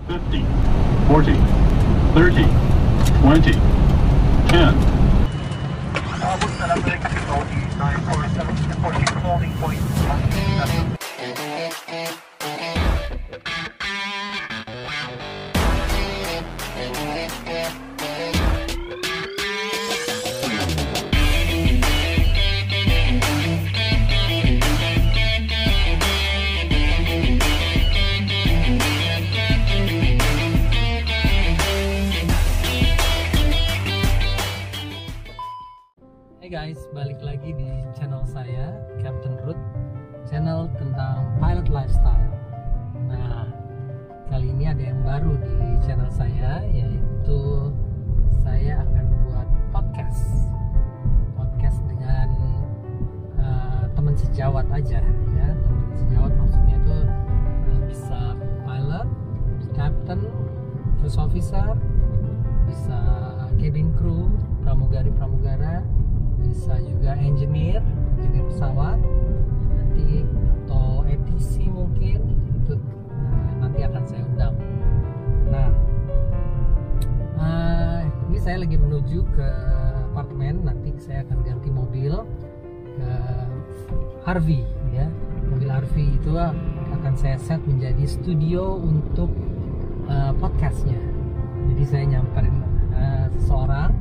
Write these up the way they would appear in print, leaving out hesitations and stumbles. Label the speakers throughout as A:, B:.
A: 50, 40, 30, 20, 10.
B: Abot na lang rin kasi Saudi 947 reporting holding point.
C: Hey guys, balik lagi di channel saya, Captain Root, channel tentang pilot lifestyle. Nah, kali ini ada yang baru di channel saya, yaitu saya akan buat podcast dengan teman sejawat aja, ya. Teman sejawat maksudnya itu bisa pilot, captain, first officer, bisa cabin crew, pramugara, bisa juga engineer pesawat nanti, atau ATC mungkin itu nanti akan saya undang. Nah, ini saya lagi menuju ke apartemen. Nanti saya akan ganti mobil ke Harvey, ya. Mobil Harvey itu akan saya set menjadi studio untuk podcastnya. Jadi saya nyamperin seseorang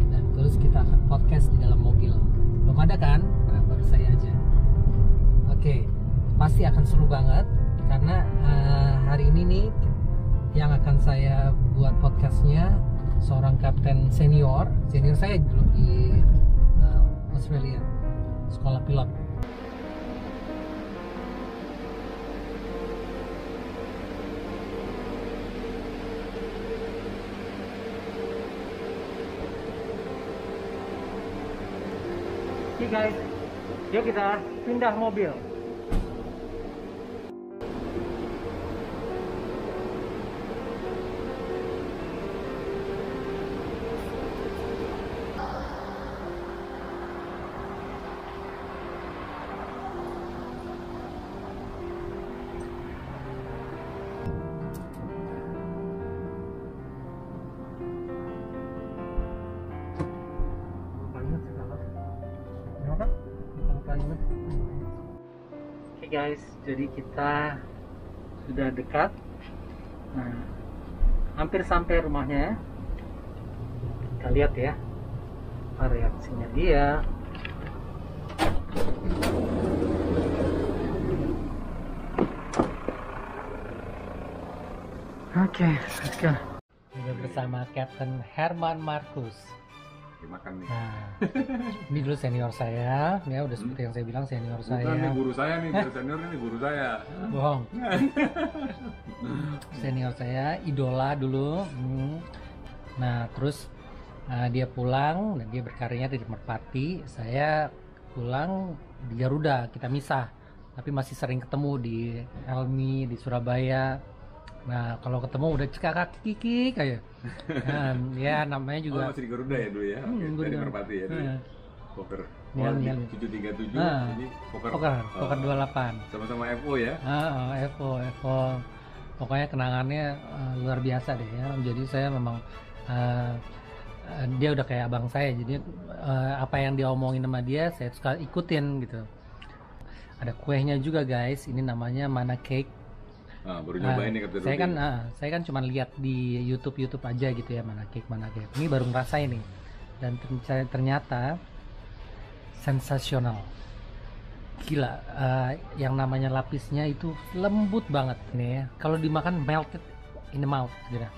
C: dan terus kita akan podcast di dalam mobil. Belum ada kan? Nah, baru saya aja. Oke, pasti akan seru banget karena hari ini nih yang akan saya buat podcastnya seorang kapten senior saya dulu di Australia, sekolah pilot. Oke guys, yuk kita pindah mobil. Oke guys, jadi kita sudah dekat. Nah, hampir sampai rumahnya. Kita lihat ya apa reaksinya dia. Oke, let's go. Sudah bersama Captain Herman Marcus.
D: Dimakan nih.
C: Nah, ini dulu senior saya, ya udah seperti yang saya bilang, senior saya.
D: Bukan nih guru saya nih, senior ini guru saya.
C: Bohong. Senior saya, idola dulu. Nah, terus dia pulang dan dia berkaryanya di Merpati. Saya pulang di Garuda, kita misah. Tapi masih sering ketemu di Helmi, di Surabaya. Nah, kalau ketemu udah cekak kiki kayak. Nah, ya namanya juga.
D: Masih di Garuda ya dulu ya. Dari Merpati ya dulu. Poker. Oh, 737 ini poker
C: 28.
D: Sama-sama FO ya.
C: FO. Pokoknya kenangannya luar biasa deh ya. Jadi saya memang dia udah kayak abang saya. Jadi apa yang dia omongin sama dia saya suka ikutin gitu. Ada kuenya juga guys. Ini namanya Mana Cake.
D: Baru nyobain nih
C: saya kan saya kan cuma lihat di YouTube aja gitu ya, mana cake. Ini baru ngerasain nih dan ternyata sensasional, gila. Yang namanya lapisnya itu lembut banget nih ya, kalau dimakan melted in the mouth gitu.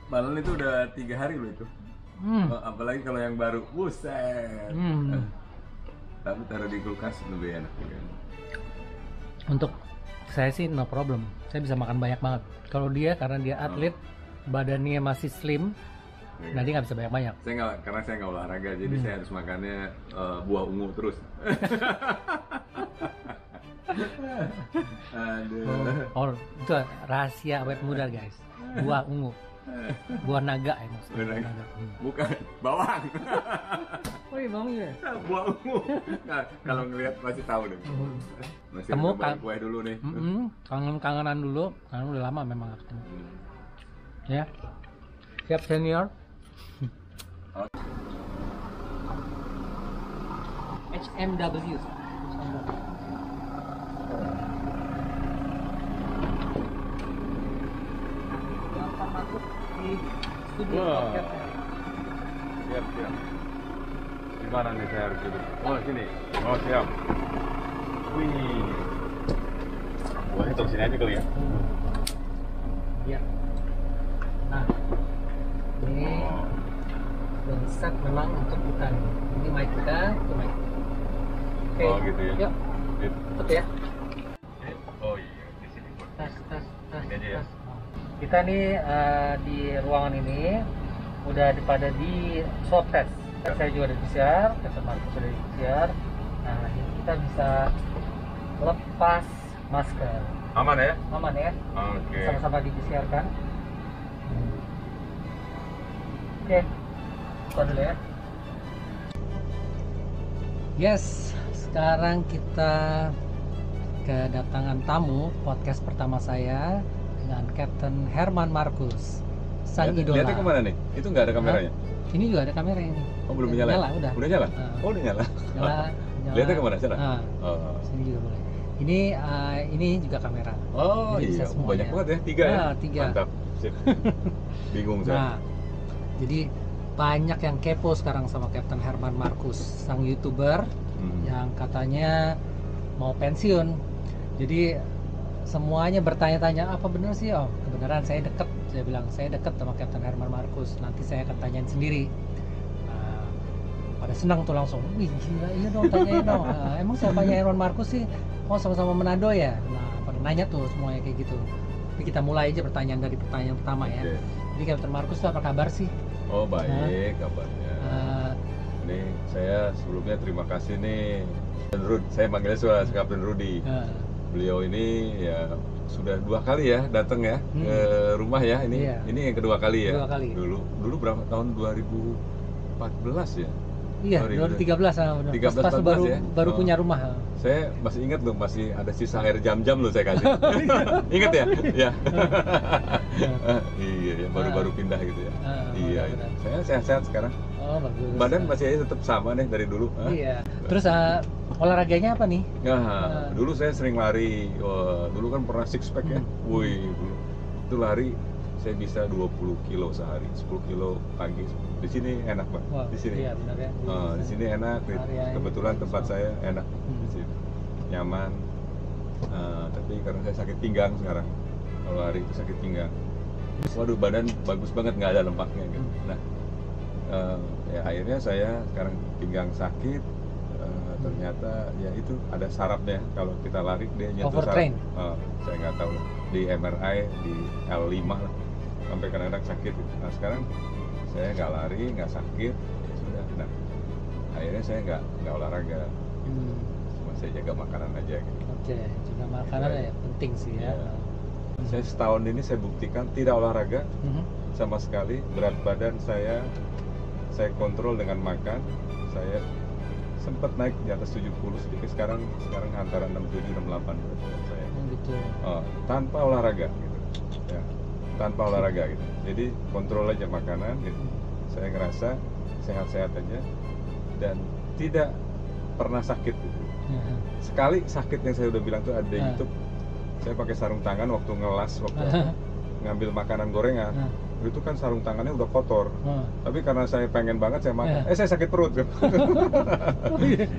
D: Malam itu udah 3 hari loh itu. Apalagi kalau yang baru, buset. Tapi taruh di kulkas lebih enak juga.
C: Untuk saya sih no problem, saya bisa makan banyak banget. Kalau dia karena dia atlet, badannya masih slim, nah dia nggak bisa banyak-banyak.
D: Karena saya nggak olahraga, jadi saya harus makannya buah ungu terus.
C: Aduh. Oh, itu rahasia awet muda guys, buah ungu. Buah naga ya maksudnya.
D: Buah naga. Bukan, bawang.
C: Oh iya bawang ya.
D: Buahmu. Nah, kalau ngelihat masih tahu deh. Masih
C: Temu
D: kan kue dulu nih.
C: Kangen-kangenan dulu, karena udah lama memang gak ketemu. Ya. Siap senior. HMW. Gampang masuk di studio
D: Wah.
C: podcastnya.
D: Siap. Di mana nih saya harus duduk? Oh, sini. Oh, siap. Wih. Wah, hitung sini aja kali ya.
C: Iya. Nah, ini set memang untuk kita. Ini mic kita, itu mic. Oke.
D: Oh, gitu ya.
C: Yuk, tutup ya.
D: Oh iya, di sini.
C: Tes.
D: Ini aja ya.
C: Kita nih di ruangan ini udah pada di swab test. Saya juga ada PCR, Captain Marcus sudah di PCR. Nah, ini kita bisa lepas masker.
D: Aman ya?
C: Aman ya?
D: Oke.
C: Sama-sama di PCR kan? Oke, buka dulu ya. Yes, sekarang kita kedatangan tamu podcast pertama saya dengan Captain Herman Marcus, sang idola.
D: Lihatnya kemana nih? Itu nggak ada kameranya?
C: Ini juga ada kamera ini.
D: Oh, belum nyala?
C: Nyala, udah.
D: Udah nyala?
C: Nah.
D: Oh, udah nyala.
C: Nyala.
D: Lihatnya kemana? Sana?
C: Nah,
D: Oh,
C: sini juga boleh. Ini juga kamera.
D: oh
C: Jadi bisa
D: iya,
C: semuanya.
D: banyak banget ya? 3 ya?
C: Nah, 3.
D: Mantap. Sip. Bingung saya.
C: Nah, jadi banyak yang kepo sekarang sama Captain Herman Marcus, sang YouTuber yang katanya mau pensiun. Jadi semuanya bertanya-tanya, apa benar sih Om? Kebenaran saya deket, saya bilang saya deket sama Captain Herman Marcus. Nanti saya akan tanyain sendiri. Nah, pada senang tuh langsung, wih gila, iya dong tanyain dong. Nah, emang siapanya Herman Marcus sih? Oh sama-sama Manado ya? Nah, pada nanya tuh semuanya kayak gitu. Tapi kita mulai aja pertanyaan dari pertanyaan pertama ya.
D: Oke.
C: Jadi Captain Marcus tuh apa kabar sih?
D: Oh baik kabarnya. Ini saya sebelumnya terima kasih nih Captain Rudy. Saya manggilnya suara Captain Rudy. Beliau ini ya sudah 2 kali ya datang ya ke rumah ya ini.
C: Iya.
D: Ini yang kedua kali ya.
C: Kedua kali.
D: Dulu berapa tahun 2014 ya?
C: Iya, 2013 benar.
D: 13,
C: Pas
D: 14 ya?
C: baru
D: Oh.
C: punya rumah.
D: Saya masih ingat loh, masih ada sisa air jam-jam loh saya kasih. Ingat ya? Ya. Iya, ya, baru-baru pindah gitu ya. Iya,
C: benar.
D: saya sehat-sehat sekarang.
C: Oh, bagus.
D: Badan masih aja tetap sama nih dari dulu.
C: Iya. Terus olahraganya apa nih?
D: Nah, dulu saya sering lari. Wah, dulu kan pernah six pack ya. Wih, dulu itu lari saya bisa 20 kilo sehari, 10 kilo pagi. Di sini enak banget.
C: Wah,
D: Di sini.
C: Iya, benar ya.
D: Di sini enak. Kebetulan tempat saya enak di sini, nyaman. Tapi karena saya sakit pinggang sekarang, kalau lari itu sakit pinggang. Waduh, badan bagus banget, nggak ada lemaknya gitu. Nah, ya akhirnya saya sekarang pinggang sakit. Ternyata ya itu ada sarafnya, kalau kita lari dia nyentuh
C: Overtrain.
D: saraf. Saya nggak tahu lah, di MRI di L5 lah, sampai kadang-kadang sakit gitu. Nah sekarang saya nggak lari, nggak sakit, ya sudah. Nah akhirnya saya nggak olahraga, cuma saya jaga makanan aja gitu.
C: Oke, juga makanan ya penting sih ya.
D: Ya. Saya setahun ini saya buktikan tidak olahraga sama sekali. Berat badan saya kontrol dengan makan. Saya sempat naik di atas 70 sedikit, sekarang antara 67 68 berat badan saya.
C: Gitu.
D: Tanpa olahraga gitu. Ya, tanpa olahraga gitu. Jadi kontrol aja makanan gitu. Saya ngerasa sehat-sehat aja dan tidak pernah sakit gitu. Sekali sakit yang saya udah bilang tuh ada di YouTube. Saya pakai sarung tangan waktu ngelas, waktu ngambil makanan gorengan. Itu kan sarung tangannya udah kotor. Tapi karena saya pengen banget saya makan, saya sakit perut.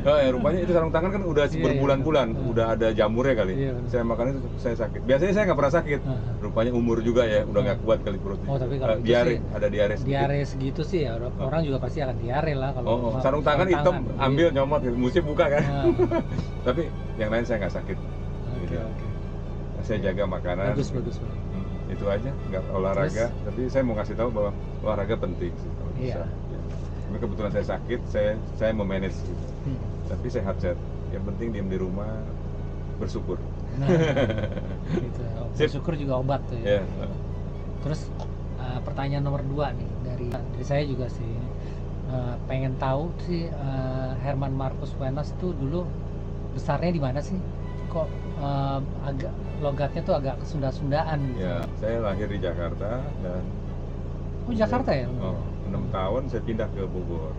D: Ya, rupanya itu sarung tangan kan udah berbulan-bulan, udah ada jamurnya kali. Saya makan itu saya sakit. Biasanya saya nggak pernah sakit. Rupanya umur juga ya, udah nggak kuat kali perutnya.
C: Oh, tapi kalau
D: diare,
C: sih,
D: ada diare sedikit.
C: Diare segitu sih ya, orang juga pasti akan diare lah kalau
D: sarung tangan hitam, ambil nyomot, mesti buka kan. Tapi yang lain saya nggak sakit.
C: Oke.
D: Saya jaga makanan.
C: Bagus.
D: Itu aja, nggak olahraga. Terus, tapi saya mau kasih tahu bahwa olahraga penting sih kalau bisa. Ya. Tapi kebetulan saya sakit, saya mau manage gitu. Tapi sehat-sehat. Yang penting diam di rumah, bersyukur.
C: Nah, gitu. Bersyukur juga obat tuh ya.
D: Yeah.
C: Terus pertanyaan nomor 2 nih dari saya juga sih. Pengen tahu sih Herman Marcus Wenas itu dulu besarnya di mana sih? Kok agak logatnya tuh agak Sunda-Sundaan gitu.
D: Ya, saya lahir di Jakarta dan
C: Jakarta ya?
D: 6 tahun saya pindah ke Bogor.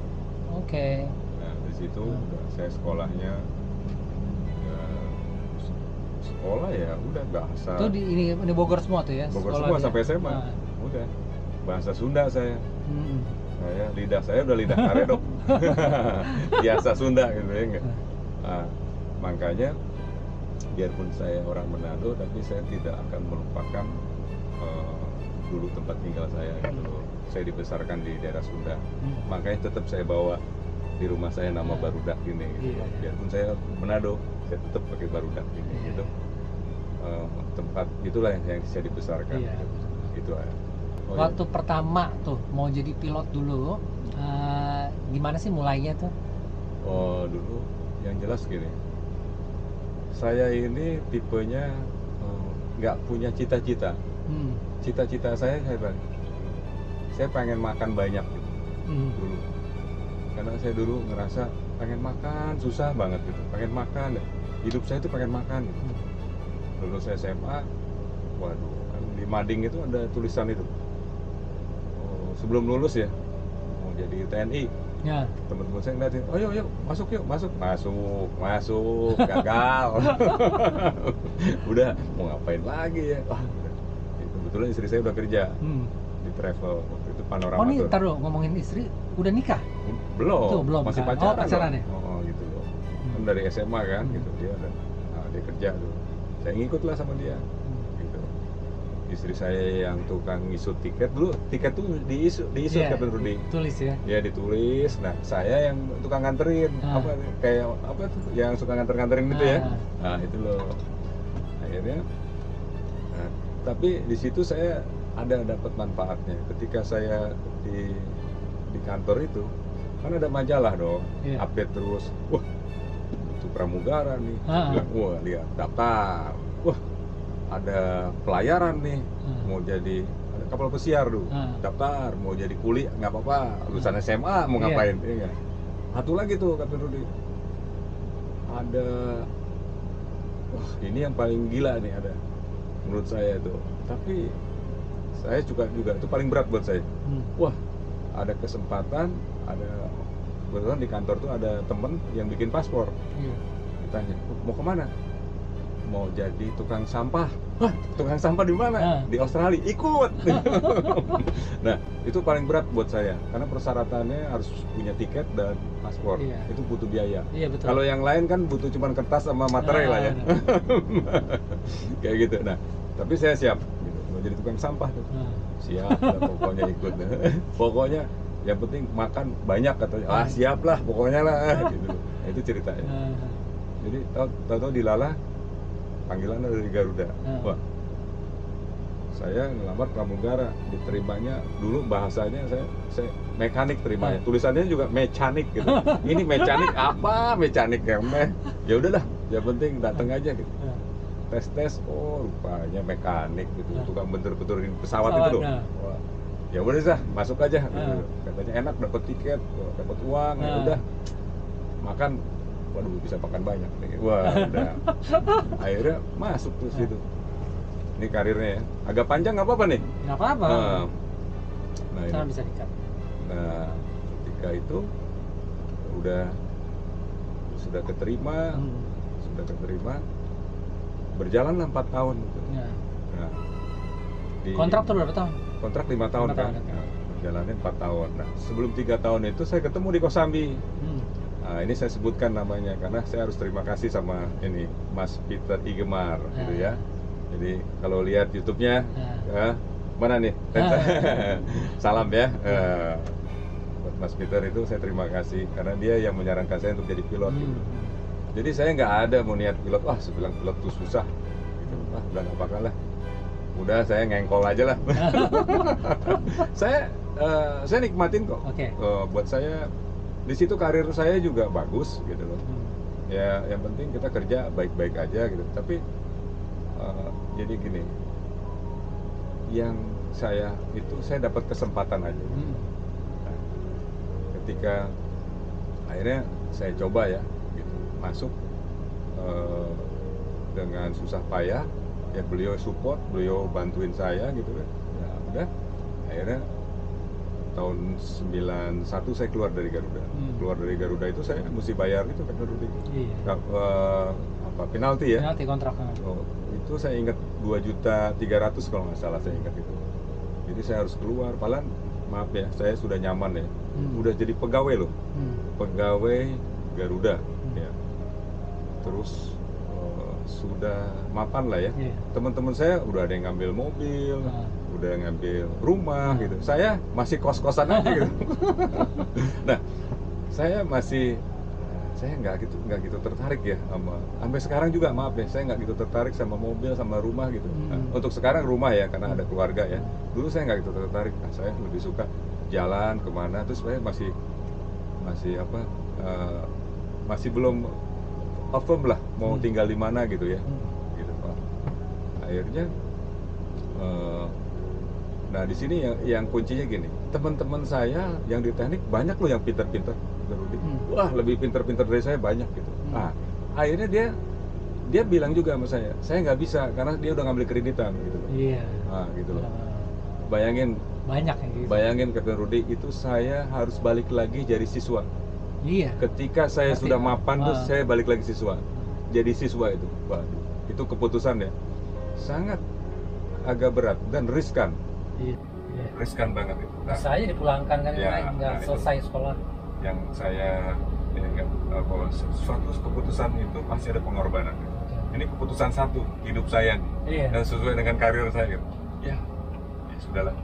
C: Oke.
D: Nah, di situ saya sekolahnya sekolah ya udah bahasa.
C: Itu ini Bogor semua tuh ya?
D: Bogor
C: sekolah
D: semua
C: dia?
D: sampai SMA. Udah. Bahasa Sunda saya. Lidah saya udah lidah karedok. Biasa Sunda gitu ya enggak. Nah, makanya biarpun saya orang Manado tapi saya tidak akan melupakan dulu tempat tinggal saya gitu. Saya dibesarkan di daerah Sunda. Makanya tetap saya bawa di rumah saya nama Barudak ini gitu. Biarpun saya Manado, saya tetap pakai Barudak ini gitu. Tempat itulah yang saya dibesarkan gitu. Itu aja.
C: Waktu pertama tuh mau jadi pilot dulu, gimana sih mulainya tuh?
D: Oh, dulu yang jelas gini, saya ini tipenya nggak punya cita-cita. Cita-cita saya bilang, saya pengen makan banyak gitu. Dulu, karena saya dulu ngerasa pengen makan susah banget gitu, pengen makan, hidup saya itu pengen makan gitu. Lulus SMA, waduh, kan di mading itu ada tulisan itu. Sebelum lulus ya mau jadi TNI
C: ya.
D: Teman-teman saya ngeliatin, oh yuk masuk gagal. Udah mau ngapain lagi ya. Kebetulan istri saya udah kerja di travel waktu itu Panorama.
C: Oh nih taruh ngomongin istri udah nikah?
D: Belum masih
C: kan?
D: pacaran
C: ya?
D: Gitu loh. Kan dari SMA kan gitu dia kerja tuh, saya ngikut lah sama dia. Istri saya yang tukang ngisut tiket dulu, tiket tuh diisut Kapten Rudy.
C: Tulis ya?
D: Ya ditulis. Nah saya yang tukang nganterin, kayak apa tuh, yang suka nganterin gitu ya. Nah itu loh. Akhirnya, tapi di situ saya ada dapat manfaatnya. Ketika saya di kantor itu, kan ada majalah dong, update terus. Wah, itu pramugara nih. Bilang, wah lihat daftar. Wah, ada pelayaran nih, mau jadi ada kapal pesiar dulu, daftar mau jadi kuli nggak apa-apa, lulusan SMA mau ngapain, ya. Satu lagi tuh Kapten Rudy, ada, wah ini yang paling gila nih ada, menurut saya tuh, tapi saya juga itu paling berat buat saya. Wah, ada kesempatan, ada kebetulan di kantor tuh ada temen yang bikin paspor, ditanya mau kemana? Mau jadi tukang sampah. Hah, tukang sampah di mana? Di Australia. Ikut. Nah, itu paling berat buat saya karena persyaratannya harus punya tiket dan paspor. Itu butuh biaya.
C: Betul.
D: Kalau yang lain kan butuh cuman kertas sama materai lah ya. Kayak gitu. Nah, tapi saya siap gitu. Mau jadi tukang sampah tuh. Siap lah, pokoknya ikut. Pokoknya yang penting makan banyak katanya. Siap lah pokoknya lah gitu. Nah, itu ceritanya. Jadi tahu-tahu dilalah panggilan dari Garuda. Wah, saya ngelamar pramugara, diterimanya dulu bahasanya saya mekanik terimanya, tulisannya juga mekanik gitu. Ini mekanik apa? Mekanik ya udahlah, yang penting datang aja gitu. Tes, oh rupanya mekanik gitu, tukang bener-benerin pesawat itu loh. Wah, ya udah masuk aja. Gitu. Katanya enak, dapat tiket, dapat uang, ya udah makan. Waduh, bisa makan banyak nih. Wah, udah. Akhirnya masuk tuh situ. Ini karirnya ya. Agak panjang nggak apa-apa nih?
C: Nggak apa-apa.
D: Nah,
C: ini bisa dikat.
D: Nah, ketika itu sudah keterima, berjalanlah 4 tahun. Gitu. Nah,
C: kontrak tuh berapa tahun?
D: Kontrak 5 tahun kan. Nah, berjalannya 4 tahun. Nah, sebelum 3 tahun itu saya ketemu di Kosambi. Nah, ini saya sebutkan namanya karena saya harus terima kasih sama ini Mas Peter Igemar gitu ya. Jadi kalau lihat YouTube-nya, mana nih? Salam ya. Buat Mas Peter itu saya terima kasih karena dia yang menyarankan saya untuk jadi pilot. Gitu. Jadi saya nggak ada mau niat pilot. Wah, saya bilang pilot itu susah. Gitu. Udah nggak apa-apa lah. Udah saya ngengkol aja lah. saya nikmatin kok. Buat saya di situ karir saya juga bagus gitu loh. Ya yang penting kita kerja baik-baik aja gitu. Tapi jadi gini, yang saya dapat kesempatan aja. Nah, ketika akhirnya saya coba ya gitu, masuk dengan susah payah ya, beliau support, beliau bantuin saya gitu kan. Ya udah, akhirnya tahun 91 saya keluar dari Garuda. Keluar dari Garuda itu saya mesti bayar itu kan Rudi.
C: Iya.
D: Apa penalti ya?
C: Penalti kontraknya.
D: Oh, itu saya ingat 2.300.000 kalau nggak salah, saya ingat itu. Jadi saya harus keluar. Padahal maaf ya, saya sudah nyaman ya. Udah jadi pegawai loh, pegawai Garuda ya. Terus sudah mapan lah ya. Teman-teman saya udah ada yang ngambil mobil, udah ngambil rumah gitu. Saya masih kos-kosan aja gitu. Nah, saya nggak gitu tertarik ya sampai sekarang juga, maaf ya, saya nggak gitu tertarik sama mobil sama rumah gitu. Nah, untuk sekarang rumah ya karena ada keluarga ya. Dulu saya nggak gitu tertarik. Nah, saya lebih suka jalan kemana. Terus saya masih masih belum firm lah mau tinggal di mana gitu ya. Gitu Pak. Akhirnya nah di sini yang kuncinya gini, teman-teman saya yang di teknik banyak loh yang pintar-pintar. Wah, lebih pintar-pintar dari saya banyak gitu. Nah, akhirnya dia bilang juga sama saya nggak bisa karena dia udah ngambil kreditan gitu.
C: Iya.
D: Nah, gitu loh. Bayangin,
C: banyak ya gitu.
D: Bayangin Kapten Rudi, itu saya harus balik lagi jadi siswa.
C: Iya.
D: Ketika saya
C: Pasti,
D: sudah mapan terus saya balik lagi siswa. Jadi siswa itu, waduh, itu keputusan ya sangat agak berat dan riskan.
C: Iya.
D: Riskan banget itu. Nah,
C: Bisa aja dipulangkan kan, nggak selesai sekolah.
D: Yang saya ingat bahwa suatu keputusan itu pasti ada pengorbanan. Ini keputusan satu hidup saya nih, dan sesuai dengan karir saya gitu. Ya sudahlah,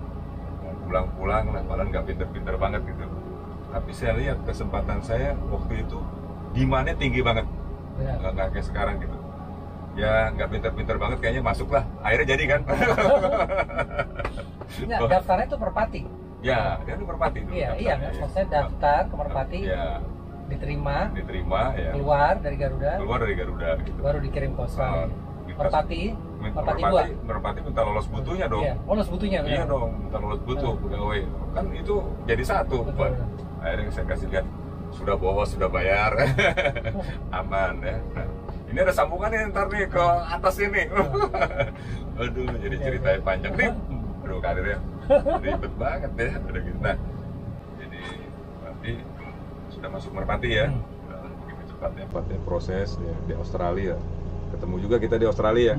D: pulang-pulang lah, padahal nggak pinter-pinter banget gitu. Tapi saya lihat kesempatan saya waktu itu demandnya tinggi banget, nggak kayak sekarang gitu. Ya nggak pinter-pinter banget, kayaknya masuk lah. Akhirnya jadi kan.
C: Nah, daftarnya itu Merpati.
D: Ya, dia itu Merpati dulu.
C: Iya, maksudnya daftar ke Merpati, diterima, ya. Keluar dari Garuda, gitu. Baru dikirim ke Australia. Merpati 2.
D: Merpati minta lolos butuhnya dong.
C: Iya, lolos butuhnya.
D: Iya dong, minta lolos butuh pegawai. Kan itu jadi satu. Akhirnya saya kasih lihat, sudah bolos, sudah bayar, aman ya. Nah, ini ada sambungannya ntar nih ke atas ini. Aduh, jadi ceritanya panjang nih. Aduh, karirnya ribet banget ya, udah gitu. Nah, jadi berarti sudah masuk Merpati ya, begitu cepatnya. Proses ya, di Australia, ketemu juga kita di Australia.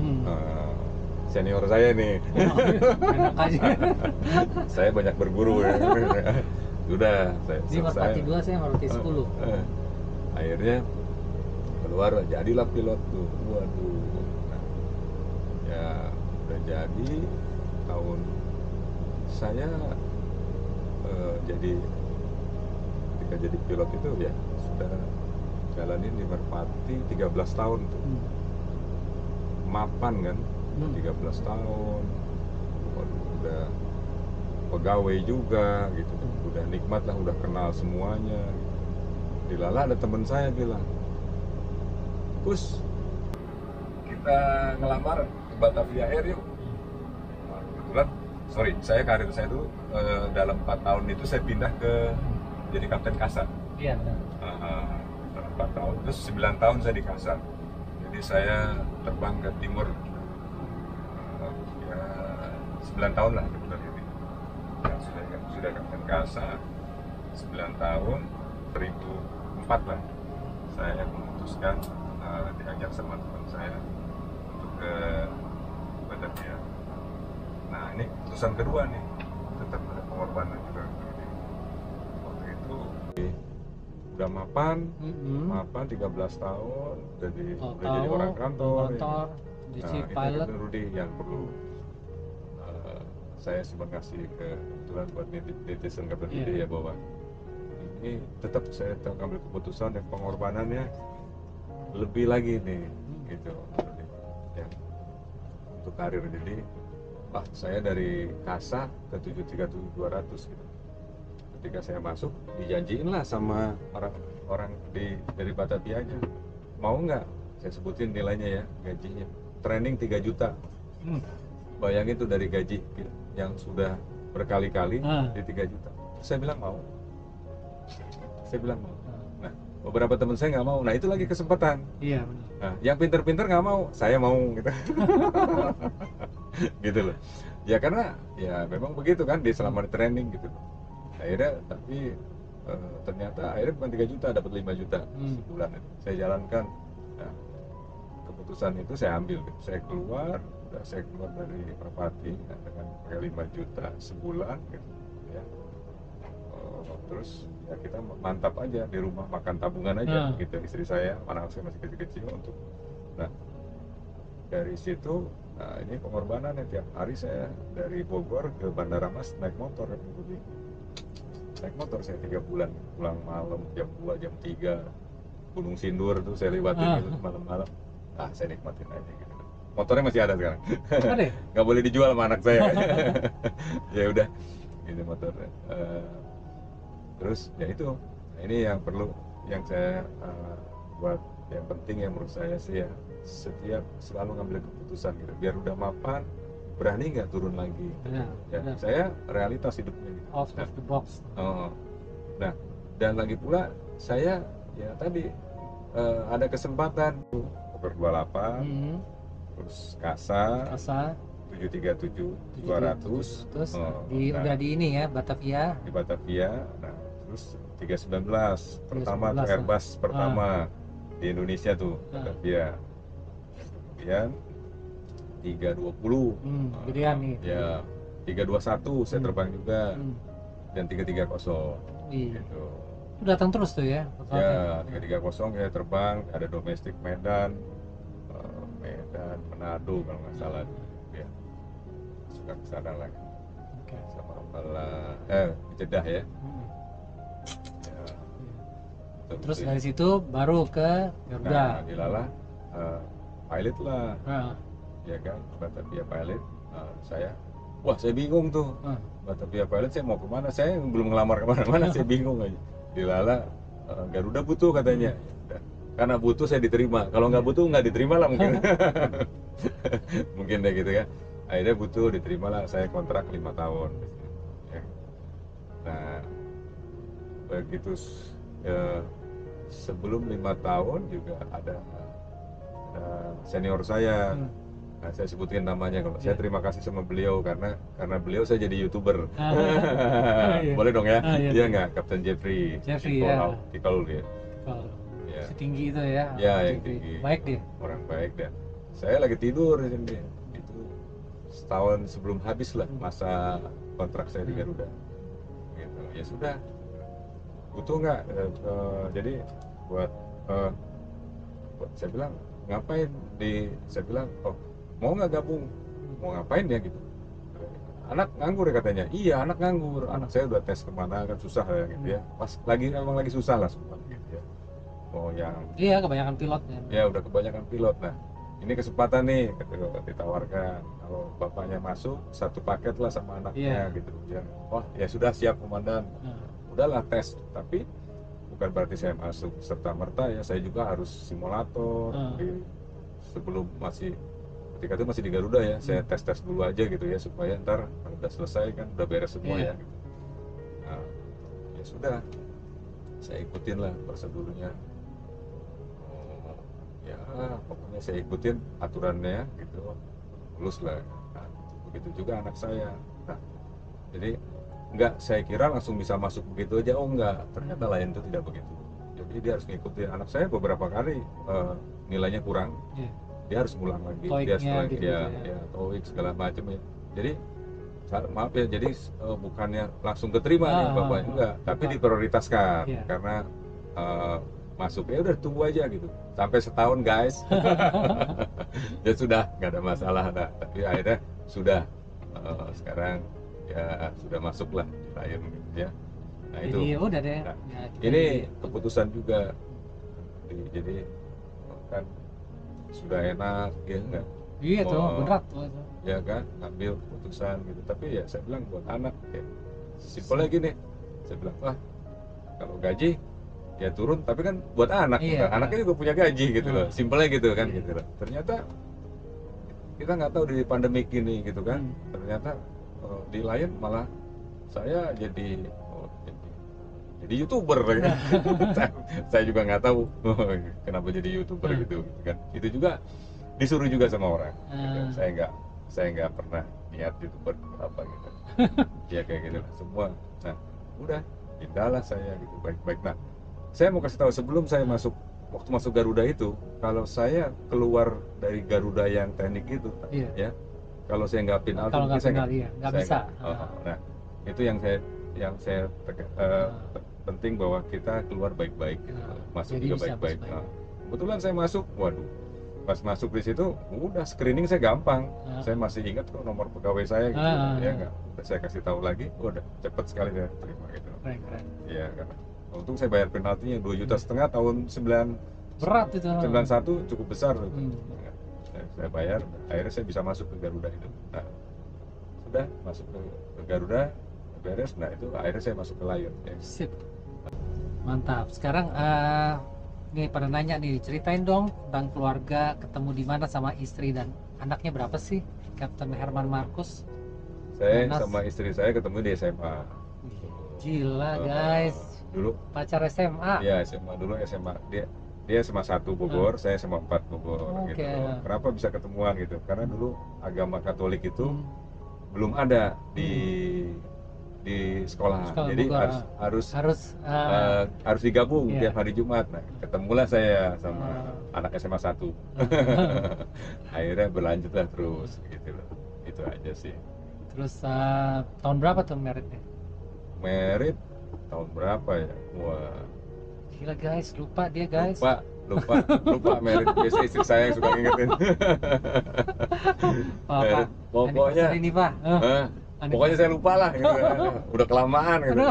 D: Senior saya nih,
C: Enak aja.
D: saya banyak berguru ya. Sudah,
C: Ini Merpati 2, saya Merpati 10.
D: Akhirnya keluar, jadilah pilot tuh. Waduh, nah, ya udah jadi tahun saya ketika jadi pilot itu ya sudah jalanin di Merpati 13 tahun tuh. Mapan kan 13 tahun. Udah pegawai juga gitu. Udah nikmat lah, udah kenal semuanya gitu. Dilala ada teman saya bilang, "Gus, kita ngelamar ke Batavia Air yuk." Kebetulan, saya karir saya itu dalam 4 tahun itu saya pindah ke jadi kapten Kasa.
C: Iya, benar.
D: Dalam 4 tahun, terus 9 tahun saya di Kasa. Jadi saya terbang ke timur ya 9 tahun lah dari ini. Ya, sudah kapten Kasa 9 tahun, 2004 lah saya memutuskan diajak sama teman saya untuk ke Batavia. Nah, ini keputusan kedua nih, tetap ada pengorbanan juga. Waktu itu udah mapan 13 tahun, udah jadi orang kantor ya.
C: Jadi
D: Nah,
C: pilot.
D: itu Rudi yang perlu saya cuma kasih kebetulan buat netizen Kapten Rudi ya, bahwa ini tetap saya ambil keputusan dan pengorbanannya lebih lagi nih gitu ya, untuk karir. Jadi saya dari Kasa ke 737-200 gitu. Ketika saya masuk, dijanjiin lah sama orang dari Batavianya, mau nggak saya sebutin nilainya ya, gajinya training 3 juta. Bayangin tuh dari gaji yang sudah berkali-kali
C: Ah.
D: di 3 juta. Saya bilang mau. Saya bilang mau. Nah, beberapa teman saya nggak mau. Nah, itu lagi kesempatan.
C: Iya benar.
D: Nah, yang pinter-pinter nggak mau, saya mau gitu. Gitu loh. Ya karena ya memang begitu kan, dia selama di training gitu. Akhirnya tapi ternyata akhirnya bukan 3 juta, dapat 5 juta sebulan itu. Saya jalankan. Nah, keputusan itu saya ambil gitu. Saya keluar dari Merpati dengan pakai 5 juta sebulan gitu ya. Terus ya kita mantap aja di rumah, makan tabungan aja gitu, istri saya, anak saya masih kecil-kecil untuk. Nah, dari situ, nah ini pengorbanan ya, tiap hari saya dari Bogor ke Bandara Mas naik motor, naik motor saya 3 bulan, pulang malam jam 2 jam 3, Gunung Sindur tuh saya lewatin gitu malam-malam. Saya nikmatin aja gitu. Motornya masih ada sekarang.
C: Ada ya?
D: Nggak boleh dijual sama anak saya. Ya udah, ini motornya. Terus ya itu, nah, ini yang perlu, yang saya buat yang penting yang menurut saya sih ya, setiap selalu ngambil keputusan gitu, biar udah mapan berani nggak turun lagi.
C: Benar,
D: Ya,
C: benar.
D: saya realitas hidupnya gitu.
C: Out of the box.
D: Nah, dan lagi pula saya ya tadi ada kesempatan tuh Over 28, terus Kasa
C: Kasa
D: 737 200
C: udah di ini ya, Batavia.
D: di Batavia. Nah, terus 319 pertama tuh
C: 319,
D: Airbus pertama di Indonesia tuh Batavia. Kemudian 320
C: gedean nih.
D: ya, 321 saya terbang juga, dan 330
C: Iya.
D: gitu.
C: Itu datang terus tuh ya.
D: Ya, 330 saya terbang, ada domestik Medan, Manado kalau nggak salah, ya suka ke sana lagi
C: Oke.
D: sama malah Jeddah ya. Ya,
C: Terus dari situ baru ke Garuda.
D: nah dilalah pilot lah,
C: Nah,
D: ya kan, Batavia pilot. Saya bingung tuh, Batavia pilot saya mau kemana, saya belum ngelamar kemana-mana, saya bingung aja. Dilala Garuda butuh katanya. Ya, karena butuh saya diterima, kalau nggak butuh nggak diterima lah mungkin. Mungkin deh gitu ya. Akhirnya butuh, diterima lah, saya kontrak 5 tahun ya. Nah begitu sebelum 5 tahun juga ada senior saya. Nah, saya sebutin namanya, kalau saya terima kasih sama beliau karena beliau saya jadi YouTuber.
C: Iya.
D: Boleh dong ya?
C: Iya.
D: Iya nggak, Kapten Jeffrey
C: Ya.
D: Tikol dia.
C: Kalau
D: Ya.
C: si tinggi itu ya.
D: Ya, yang
C: TV.
D: tinggi.
C: Baik dia.
D: Orang baik dan saya lagi tidur di sini. Itu setahun sebelum habis lah masa kontrak saya di Garuda. Gitu. Ya sudah. Butuh nggak? Jadi buat saya bilang ngapain saya bilang, mau nggak gabung, mau ngapain ya gitu. Anak nganggur ya katanya. Iya, anak nganggur, anak saya udah tes kemana kan susah ya gitu ya, pas emang lagi susah lah semua gitu ya.
C: Iya, kebanyakan pilot ya.
D: Ya udah kebanyakan pilot. Nah ini kesempatan nih, ditawarkan kalau bapaknya masuk satu paket lah sama anaknya gitu ya. Ya sudah, siap komandan. Udahlah tes, tapi bukan berarti saya masuk serta merta ya, saya juga harus simulator. Sebelum ketika itu masih di Garuda ya, saya tes dulu aja gitu ya, supaya ntar kalau udah selesai kan udah beres semua ya gitu. Nah, ya sudah, saya ikutin lah prosedurnya. Ya pokoknya saya ikutin aturannya gitu, lulus lah. Nah, begitu juga anak saya. Nah, jadi saya kira langsung bisa masuk begitu aja. Enggak, ternyata lain itu tidak begitu. Jadi dia harus ngikutin. Anak saya beberapa kali nilainya kurang, dia harus ngulang lagi. Dia harus ngulang,
C: gitu
D: ya TOEIC segala macam ya. Jadi maaf ya, jadi bukannya langsung keterima nih bapaknya, enggak, tapi diprioritaskan karena masuknya udah tunggu aja gitu sampai setahun guys. Ya sudah, nggak ada masalah. Nah, tapi akhirnya sudah sekarang ya sudah masuk lah terakhir gitu ya. Nah itu
C: udah deh.
D: Nah, ini keputusan juga, jadi kan sudah enak ya enggak.
C: Iya tuh, berat tuh itu.
D: Ya kan, ngambil keputusan gitu. Tapi ya saya bilang buat anak ya simpelnya gini, saya bilang kalau gaji ya turun, tapi kan buat anak, anaknya juga punya gaji gitu loh, simpelnya gitu kan gitu loh. Ternyata kita nggak tahu di pandemi ini gitu kan, ternyata di Lion malah saya jadi jadi YouTuber ya. Saya juga nggak tahu kenapa jadi YouTuber gitu kan. Itu juga disuruh juga sama orang gitu. Saya nggak pernah niat YouTuber apa gitu. Ya kayak gitu lah semua. Nah udah pindahlah saya gitu baik-baik. Nah saya mau kasih tahu sebelum saya waktu masuk Garuda itu, kalau saya keluar dari Garuda yang teknik itu ya, kalau saya nggak penalti
C: Kalau
D: mungkin
C: nggak
D: saya
C: penalti ya, nggak bisa.
D: nah itu yang saya penting bahwa kita keluar baik-baik gitu. Masuk
C: Jadi
D: juga
C: bisa
D: baik-baik.
C: baik-baik.
D: Nah, kebetulan saya masuk, waduh, pas masuk di situ udah screening saya gampang. Saya masih ingat kok nomor pegawai saya gitu. Ya nggak, saya kasih tahu lagi, udah cepet sekali saya terima gitu.
C: Keren.
D: Iya karena untung saya bayar penaltinya 2,5 juta tahun 9
C: Berat itu.
D: 91 cukup besar tuh. Saya bayar, akhirnya saya bisa masuk ke Garuda itu. Nah, sudah masuk ke Garuda beres, nah itu akhirnya saya masuk ke Lion ya.
C: Sip. Mantap. Sekarang nih pada nanya nih, ceritain dong tentang keluarga, ketemu di mana sama istri dan anaknya berapa sih, Kapten Herman Marcus?
D: Saya sama istri saya ketemu di SMA.
C: Gila guys.
D: Dulu
C: Pacar SMA.
D: Iya, SMA dulu SMA. Dia SMA 1 Bogor, saya SMA 4 Bogor gitu. Kenapa bisa ketemuan gitu? Karena dulu agama Katolik itu belum ada di sekolah. Jadi
C: Bogor,
D: harus digabung tiap hari Jumat. Nah, ketemulah saya sama anak SMA 1. Akhirnya berlanjutlah terus gitu loh. Itu aja sih.
C: Terus tahun berapa tuh meritnya?
D: Merit tahun berapa ya? Wah.
C: Gila guys, lupa dia guys.
D: Lupa merit. Biasa istri saya yang suka ngingetin. Merit. Pokoknya
C: ini Pak.
D: Pokoknya saya lupa lah gitu. Udah kelamaan gitu.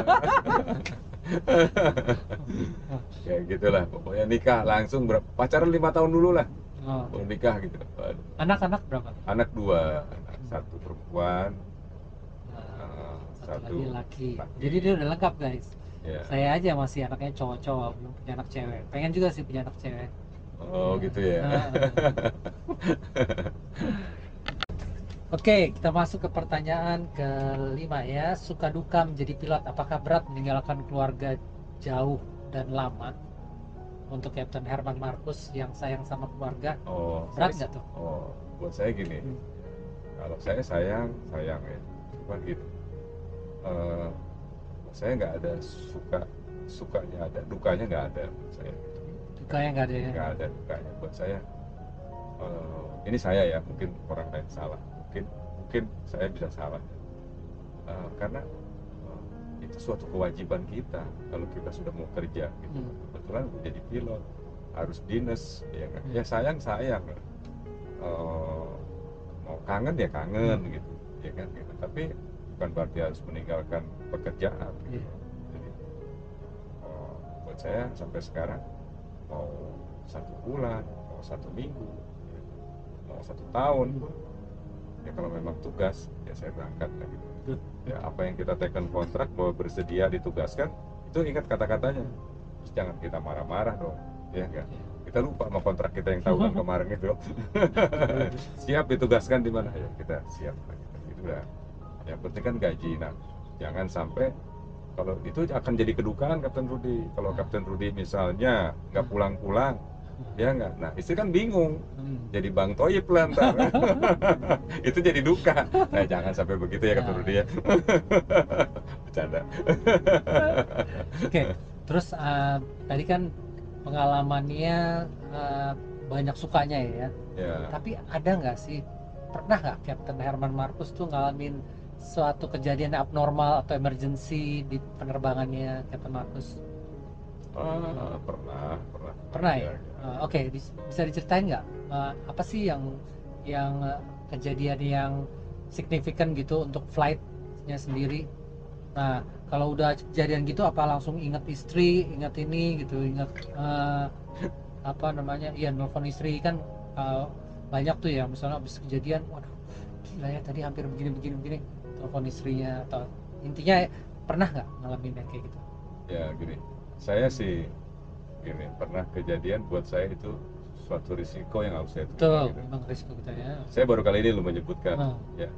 D: Ya gitulah. Pokoknya nikah langsung pacaran 5 tahun dulu lah. Baru nikah gitu.
C: Anak-anak berapa?
D: Anak 2, satu perempuan,
C: satu laki. Jadi dia udah lengkap guys. Saya aja masih anaknya cowok-cowok, belum punya anak cewek. Pengen juga sih punya anak cewek.
D: Oh gitu ya.
C: Oke, kita masuk ke pertanyaan kelima ya. Suka duka menjadi pilot, apakah berat meninggalkan keluarga jauh dan lama? Untuk Kapten Herman Marcus yang sayang sama keluarga, berat nggak tuh?
D: Buat saya gini, kalau saya sayang ya, cuma gitu. Saya nggak ada sukanya ada, dukanya nggak ada buat saya.
C: Dukanya nggak ada ya?
D: Nggak ada dukanya buat saya. Ini saya ya, mungkin orang lain salah, mungkin saya bisa salah. Karena itu suatu kewajiban kita kalau kita sudah mau kerja gitu. Kebetulan jadi pilot harus dinas ya kan. Ya sayang mau kangen ya kangen gitu ya kan gitu. Tapi bukan berarti harus meninggalkan pekerjaan gitu. Jadi buat saya sampai sekarang mau 1 bulan, mau 1 minggu, mau 1 tahun, ya kalau memang tugas ya saya berangkat lah gitu. Ya apa yang kita tekan kontrak bahwa bersedia ditugaskan, itu ingat kata-katanya. Terus jangan kita marah-marah dong, ya enggak. Kita lupa sama kontrak kita yang tahunan kemarin itu. Siap ditugaskan di mana ya kita siap gitu. Itu udah. Yang penting kan gaji. Nah, jangan sampai kalau itu akan jadi kedukaan Kapten Rudy. Kalau Kapten Rudy misalnya nggak pulang-pulang, ya nggak. Nah istri kan bingung, jadi Bang Toyib lah ntar. Itu jadi duka. Nah jangan sampai begitu ya Kapten Rudy ya. Bercanda.
C: Oke, terus tadi kan pengalamannya banyak sukanya ya. Tapi ada nggak sih, pernah nggak Kapten Herman Marcus tuh ngalamin suatu kejadian abnormal atau emergency di penerbangannya Kapten Marcus? Pernah ya. Oke, bisa diceritain nggak apa sih yang kejadian yang signifikan gitu untuk flightnya sendiri? Nah kalau udah kejadian gitu apa langsung ingat istri, ingat ini gitu, ingat apa namanya, iya nelfon istri kan banyak tuh ya, misalnya habis kejadian, waduh gila ya tadi hampir begini, telepon istrinya, atau intinya pernah nggak ngalamin yang kayak gitu?
D: Ya gini, saya sih gini, pernah kejadian buat saya itu suatu risiko yang harus saya terima.
C: Betul, memang risiko kita ya.
D: Saya baru kali ini lu menyebutkan ya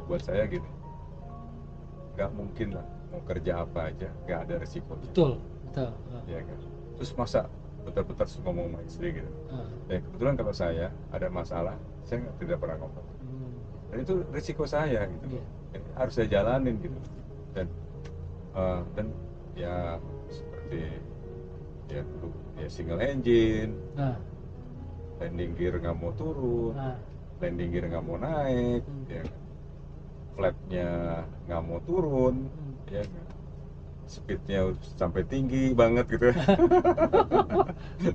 D: buat saya gini, nggak mungkin lah mau kerja apa aja nggak ada resikonya.
C: Betul.
D: Ya kan. Terus masa betul-betul ngomong sama istri gitu. Ya kebetulan kalau saya ada masalah, saya tidak pernah ngomong. Dan itu risiko saya gitu.
C: Iya.
D: Jadi harus saya jalanin gitu. Dan ya seperti ya dulu ya single engine, landing gear nggak mau turun, landing gear nggak mau naik, ya kan. Flapnya nggak mau turun, ya kan. Speednya sampai tinggi banget gitu.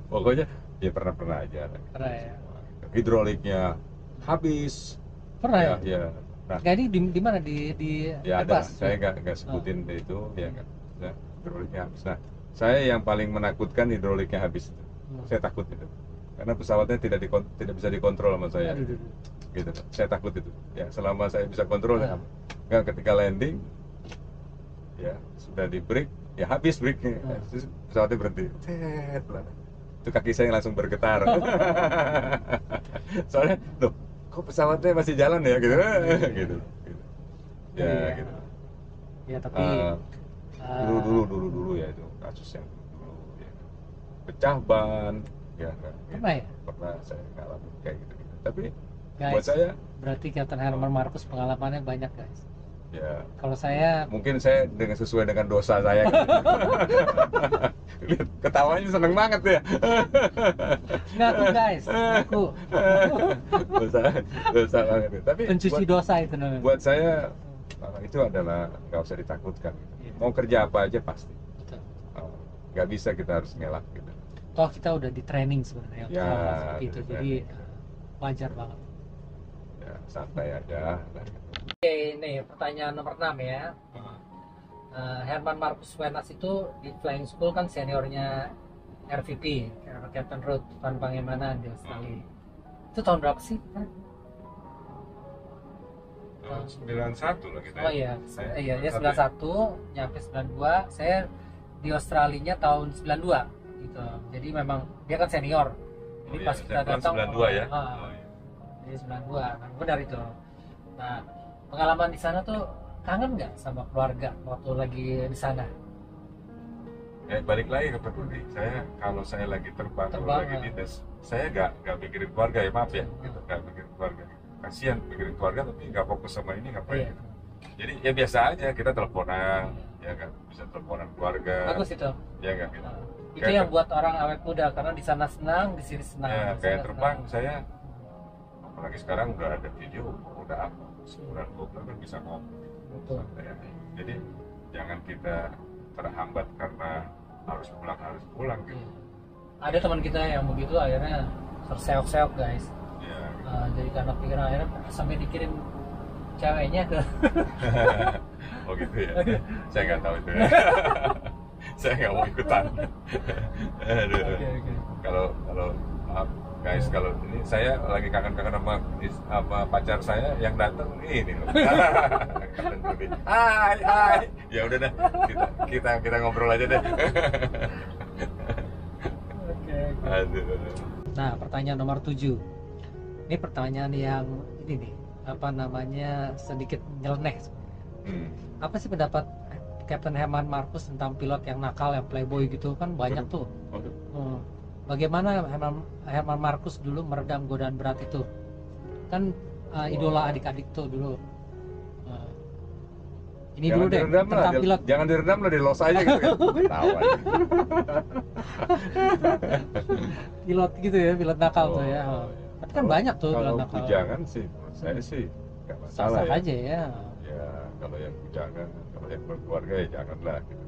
D: Pokoknya ya pernah aja.
C: Pernah ya.
D: Hidroliknya habis.
C: Pernah ya?
D: Ya. Nah,
C: Jadi di mana di
D: ya ada.
C: Airbus?
D: Saya nggak sebutin itu, ya kan. Nah, hidroliknya habis. Nah, saya yang paling menakutkan hidroliknya habis itu. Saya takut itu. Karena pesawatnya tidak bisa dikontrol sama saya.
C: Aduh.
D: Gitu. Saya takut itu. Ya, selama saya bisa kontrol ya. Nggak, ketika landing ya sudah di break, ya habis breaknya. Terus pesawatnya berhenti. Itu kaki saya langsung bergetar. Soalnya, loh, kok pesawatnya masih jalan ya gitu. Gitu. Ya, gitu.
C: Ya, tapi
D: dulu ya itu kasus yang dulu ya. Pecah ban ya kan.
C: Pernah ya?
D: Pernah saya ngalamin kayak gitu. Tapi
C: guys,
D: buat saya
C: berarti Captain Herman Marcus pengalamannya banyak, guys.
D: ya
C: Kalau saya
D: mungkin saya sesuai dengan dosa saya kan. Lihat ketawanya seneng banget ya.
C: ngaku, guys, ngaku.
D: dosa banget. Tapi
C: Pencuci dosa itu namanya.
D: buat saya itu adalah nggak usah ditakutkan. Mau kerja apa aja pasti.
C: Betul.
D: Nggak bisa kita harus ngelak gitu.
C: Toh kita udah di training sebenarnya untuk
D: Ya,
C: hal seperti itu,
D: di
C: jadi
D: training.
C: wajar banget.
D: Ya, santai aja.
C: Oke, nih pertanyaan nomor 6 ya. Herman Marcus Wenas itu di Flying School kan seniornya RVP, Captain Ruth Van Pangemanan di Australia. Itu tahun berapa sih?
D: Tahun 91 lah kita.
C: Oh iya, iya dia 91, nyampe 92. Saya di Australia tahun 92 gitu. Jadi memang dia kan senior. Jadi pas kita datang
D: 92 ya.
C: Jadi 92, kan benar itu. Nah, pengalaman di sana tuh kangen nggak sama keluarga waktu lagi di sana?
D: Balik lagi ke Peduli. Kalau saya lagi terbang kalau lagi di tes, saya nggak mikirin keluarga ya, maaf ya, gitu, nggak mikirin keluarga. Kasihan mikirin keluarga tapi nggak fokus sama ini ngapain.
C: Iya.
D: Jadi ya biasa aja kita teleponan, ya kan, bisa teleponan keluarga.
C: Bagus itu.
D: Ya nggak gitu.
C: Itu yang buat orang awet muda karena di sana senang, di sini senang.
D: Ya
C: di
D: kayak
C: sana
D: terbang
C: senang.
D: saya, apalagi sekarang udah ada video, udah apa, sebulan 2 bulan kan bisa ngomong.
C: Betul.
D: Santai aja. Jadi jangan kita terhambat karena harus pulang gitu.
C: Iya. Ada teman kita yang begitu akhirnya terseok-seok, guys.
D: Ya, gitu.
C: Jadi karena pikiran akhirnya sampai dikirim ceweknya ke
D: Oh gitu ya. Saya nggak tahu itu ya. Saya nggak mau ikutan. Aduh.
C: Oke.
D: Kalau maaf guys, kalau ini saya lagi kangen-kangen sama pacar saya yang datang ini loh. Hai. Ya udah dah, kita ngobrol aja deh.
C: Oke.
D: Aduh.
C: Nah, pertanyaan nomor 7. Ini pertanyaan yang ini nih, apa namanya, sedikit nyeleneh. Apa sih pendapat Captain Herman Marcus tentang pilot yang nakal, yang playboy gitu kan banyak tuh. Bagaimana Herman Marcus dulu meredam godaan berat itu? Kan idola adik-adik tuh dulu. Ini
D: Jangan
C: dulu deh
D: diredam lah,
C: tentang pilot.
D: jangan diredam lah, di los aja gitu kan. Tawa.
C: Pilot gitu ya, pilot nakal tuh ya.
D: Iya.
C: Tapi kan banyak tuh pilot
D: Kalau
C: nakal.
D: bujangan sih, menurut saya sih nggak masalah
C: Sah-sah
D: ya.
C: aja ya.
D: Ya kalau yang bujangan, kalau yang berkeluarga ya janganlah gitu.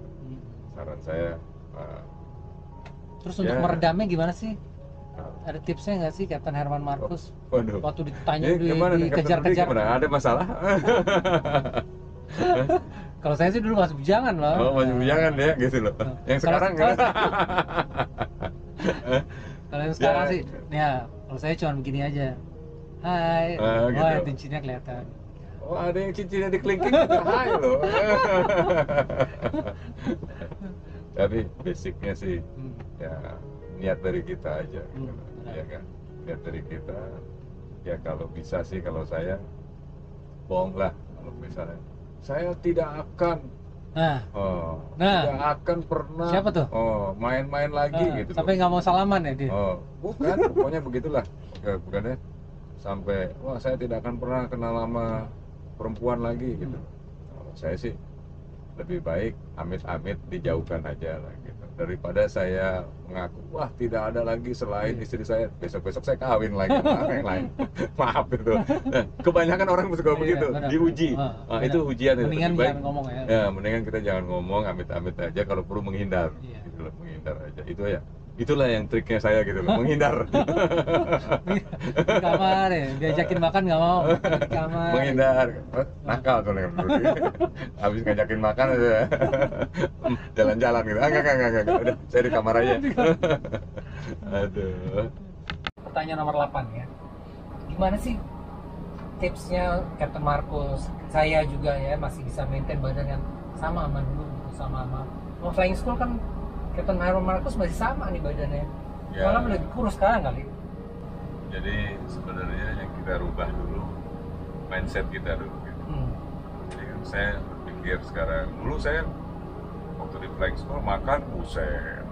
D: Saran saya
C: Terus untuk
D: ya.
C: meredamnya gimana sih? Ada tipsnya nggak sih Captain Herman Marcus?
D: waduh.
C: Waktu ditanya
D: Ini gimana nih, Captain Rudy
C: dikejar-kejar.
D: gimana? Ada masalah?
C: Kalau saya sih dulu masih bujangan loh.
D: Oh, masih bujangan ya gitu loh. Yang
C: Kalau-
D: sekarang
C: kalau-
D: kan?
C: Kalau yang sekarang
D: Ya.
C: sih, ya kalau saya cuma begini aja. Hai,
D: Gitu.
C: wah cincinnya kelihatan.
D: Oh, ada yang cincinnya dikelingking juga hai loh. Tapi basicnya sih ya niat dari kita aja gitu.
C: Benar.
D: Ya kan, niat dari kita ya. Kalau bisa sih, kalau saya bohong lah kalau misalnya saya tidak akan
C: Nah,
D: tidak akan pernah
C: siapa tuh?
D: main-main lagi gitu
C: sampai nggak mau salaman ya dia.
D: Bukan, pokoknya begitulah. Bukannya sampai wah saya tidak akan pernah kenal sama perempuan lagi gitu. Kalau saya sih lebih baik amit-amit dijauhkan aja lah gitu, daripada saya mengaku wah tidak ada lagi selain istri saya, besok-besok saya kawin lagi sama yang lain. Maaf itu. Nah, kebanyakan orang suka begitu, diuji. Itu ujian.
C: Mendingan
D: baik,
C: jangan ngomong ya.
D: Ya, mendingan kita jangan ngomong, amit-amit aja, kalau perlu menghindar. Gitu loh, menghindar aja. Itu ya. Itulah yang triknya saya gitu loh, menghindar.
C: Di kamar ya, diajakin makan nggak mau. Di kamar.
D: Menghindar. Nakal tuh nih. Habis ngajakin makan aja. Jalan-jalan gitu. Enggak. Udah, saya di kamar aja. Aduh.
C: Pertanyaan nomor 8 ya. Gimana sih tipsnya Captain Marcus? Saya juga ya masih bisa maintain badan yang sama dulu, sama flying school kan. Captain Marcus masih sama nih badannya.
D: Ya.
C: Malah lebih kurus sekarang kali.
D: Jadi sebenarnya yang kita rubah dulu mindset kita dulu gitu. Jadi kan saya berpikir sekarang, dulu saya waktu di flying school makan buset,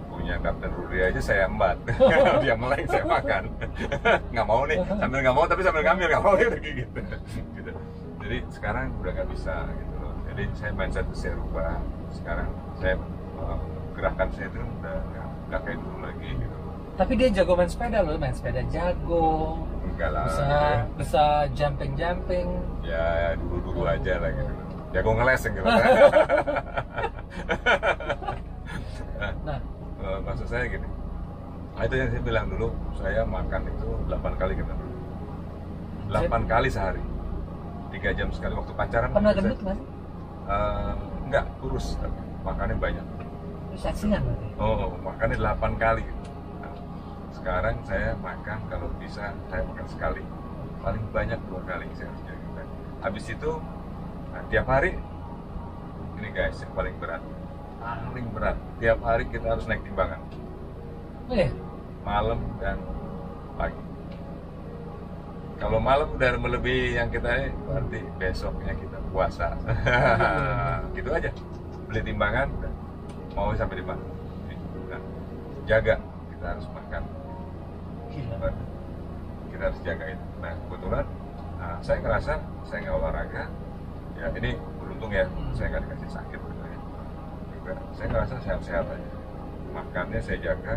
D: punya Kapten Rudy aja saya embat. Dia meleng saya makan. Nggak mau nih, sambil nggak mau tapi sambil ngambil, nggak mau gitu. Gitu. Jadi sekarang udah nggak bisa gitu loh. Jadi saya mindset saya rubah. Sekarang saya gerakan saya itu udah nggak kayak dulu lagi gitu.
C: Tapi dia jago main sepeda loh, main sepeda jago.
D: Enggak lah.
C: Bisa jumping.
D: Ya dulu aja lah gitu. Jago ngeles gitu. Maksud saya gini. Itu yang saya bilang dulu, saya makan itu 8 kali kita dulu. 8 kali sehari. 3 jam sekali waktu pacaran.
C: Pernah gendut mas?
D: Enggak, kurus tapi makannya banyak.
C: Saksian berarti?
D: Makannya 8 kali. Nah, sekarang saya makan kalau bisa saya makan sekali, paling banyak 2 kali saya harus jaga. Habis itu tiap hari ini guys yang paling berat tiap hari kita harus naik timbangan. Malam dan pagi. Kalau malam udah melebihi yang kita berarti besoknya kita puasa. Gitu aja, beli timbangan mau sampai di mana. Nah, jaga, kita harus makan. Kita harus jaga itu. Nah kebetulan saya ngerasa saya nggak olahraga ya, ini beruntung ya, saya nggak dikasih sakit gitu ya. Juga saya ngerasa sehat-sehat aja, makannya saya jaga.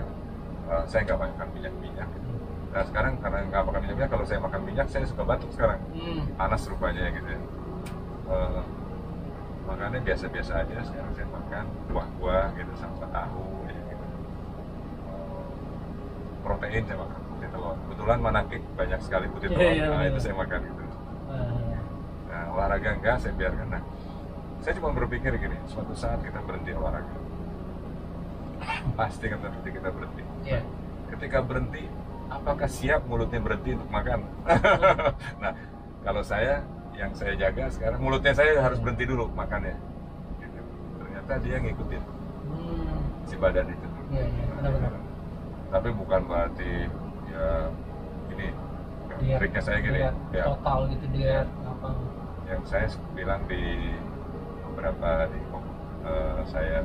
D: Saya nggak makan minyak gitu. Nah sekarang karena nggak makan minyak, kalau saya makan minyak saya suka batuk sekarang. Panas rupanya gitu ya. Makannya biasa-biasa aja. Sekarang saya makan buah-buah gitu sama tahu ya, gitu. Protein saya makan, putih telur. Kebetulan manakik banyak sekali putih telur. Itu saya makan gitu. Nah olahraga enggak, saya biarkan. Nah saya cuma berpikir gini, suatu saat kita berhenti olahraga, pasti kita berhenti. Ketika berhenti, apakah siap mulutnya berhenti untuk makan? Nah kalau yang saya jaga sekarang, mulutnya saya harus berhenti dulu makannya gitu. Ternyata dia ngikutin si badan itu. Benar. Tapi bukan berarti ya ini triknya saya gini ya,
C: total gitu dia apa
D: yang saya bilang di beberapa saya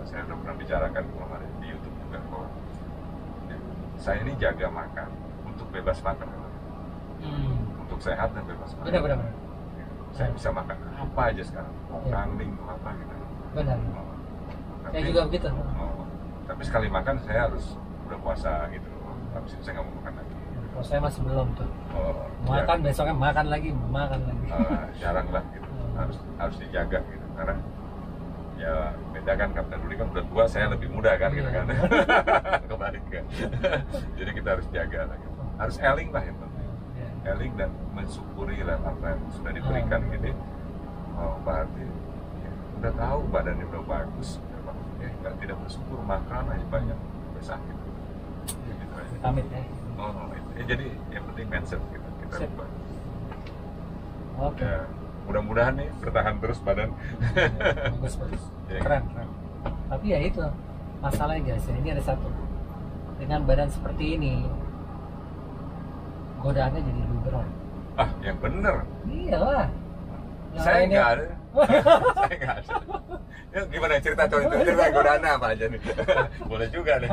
D: udah pernah bicarakan kemarin di YouTube juga kok. Saya ini jaga makan untuk bebas makan. Untuk sehat dan bebas makan.
C: Benar.
D: Saya bisa makan apa aja sekarang, mau kambing, mau apa gitu.
C: Benar. Saya juga begitu.
D: Tapi sekali makan saya harus udah puasa gitu. Habis itu saya nggak mau makan lagi.
C: Kalau saya masih belum tuh. Makan besoknya makan lagi.
D: Jarang lah gitu. Harus dijaga gitu. Karena ya beda kan, Kapten Rudy kan udah tua, saya lebih muda kan gitu kan. Kebalik kan. Jadi kita harus jaga lah gitu. Harus eling lah itu. Eling dan mensyukuri lah apa yang sudah diberikan gitu. Berarti ya, udah tahu badannya udah bagus, tidak bersyukur, makan aja banyak sakit. Gitu aja.
C: Amit ya.
D: Jadi yang penting mindset kita rubah.
C: Oke.
D: Ya, mudah-mudahan nih bertahan terus badan.
C: Bagus. Keren. Tapi ya itu masalahnya guys, ini ada satu. Dengan badan seperti ini, godaannya jadi lebih berat.
D: Ah, yang bener.
C: Iyalah. Yang
D: Saya
C: lainnya-
D: nggak ada. Saya nggak ada. Ya, gimana cerita coba itu? Cerita godaan apa aja nih? Boleh juga nih.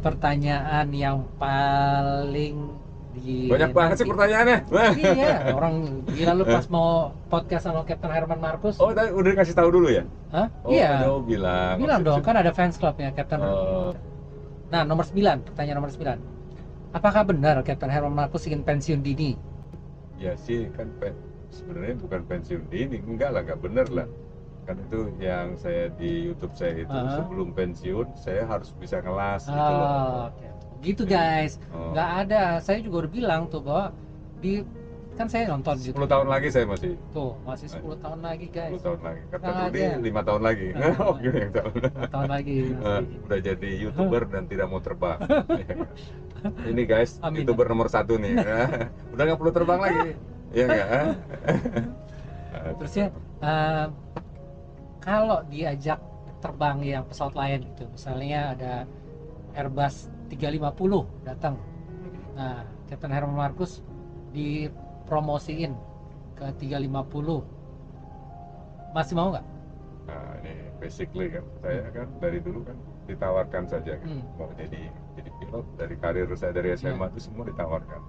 C: Pertanyaan yang paling di
D: Banyak banget sih pertanyaannya.
C: Iya, orang gila lu pas mau podcast sama Captain Herman Marcus.
D: Oh, tadi udah kasih tahu dulu ya?
C: Hah?
D: Oh,
C: Iya.
D: udah bilang.
C: Bilang dong, kan ada fans clubnya Captain.
D: Oh.
C: Nah, nomor 9, pertanyaan nomor 9. Apakah benar Captain Herman Marcus ingin pensiun dini?
D: Ya sih kan sebenarnya bukan pensiun dini, enggak lah, enggak bener lah. Kan itu yang saya di YouTube saya itu sebelum pensiun saya harus bisa ngelas gitu loh.
C: Oke. Gitu guys.
D: Oh.
C: Nggak ada. Saya juga udah bilang tuh bahwa di kan saya nonton
D: 10
C: YouTube.
D: tahun lagi saya masih.
C: Tuh, masih 10 tahun lagi guys.
D: 10 tahun lagi. Kata
C: Nggak
D: Rudi
C: ada.
D: 5 tahun lagi.
C: Nggak
D: Oh, gini yang tahun.
C: 10 tahun lagi.
D: Udah jadi YouTuber dan tidak mau terbang. Ini guys,
C: Amin.
D: YouTuber nomor 1 nih. Udah nggak perlu terbang lagi. Iya nggak?
C: Terus ya, kalau diajak terbang yang pesawat lain gitu, misalnya ada Airbus 350 datang, nah Captain Herman Marcus dipromosiin ke 350, masih mau nggak?
D: Nah, ini basically kan saya kan dari dulu kan ditawarkan saja kan. Mau jadi pilot dari karir saya dari SMA itu semua ditawarkan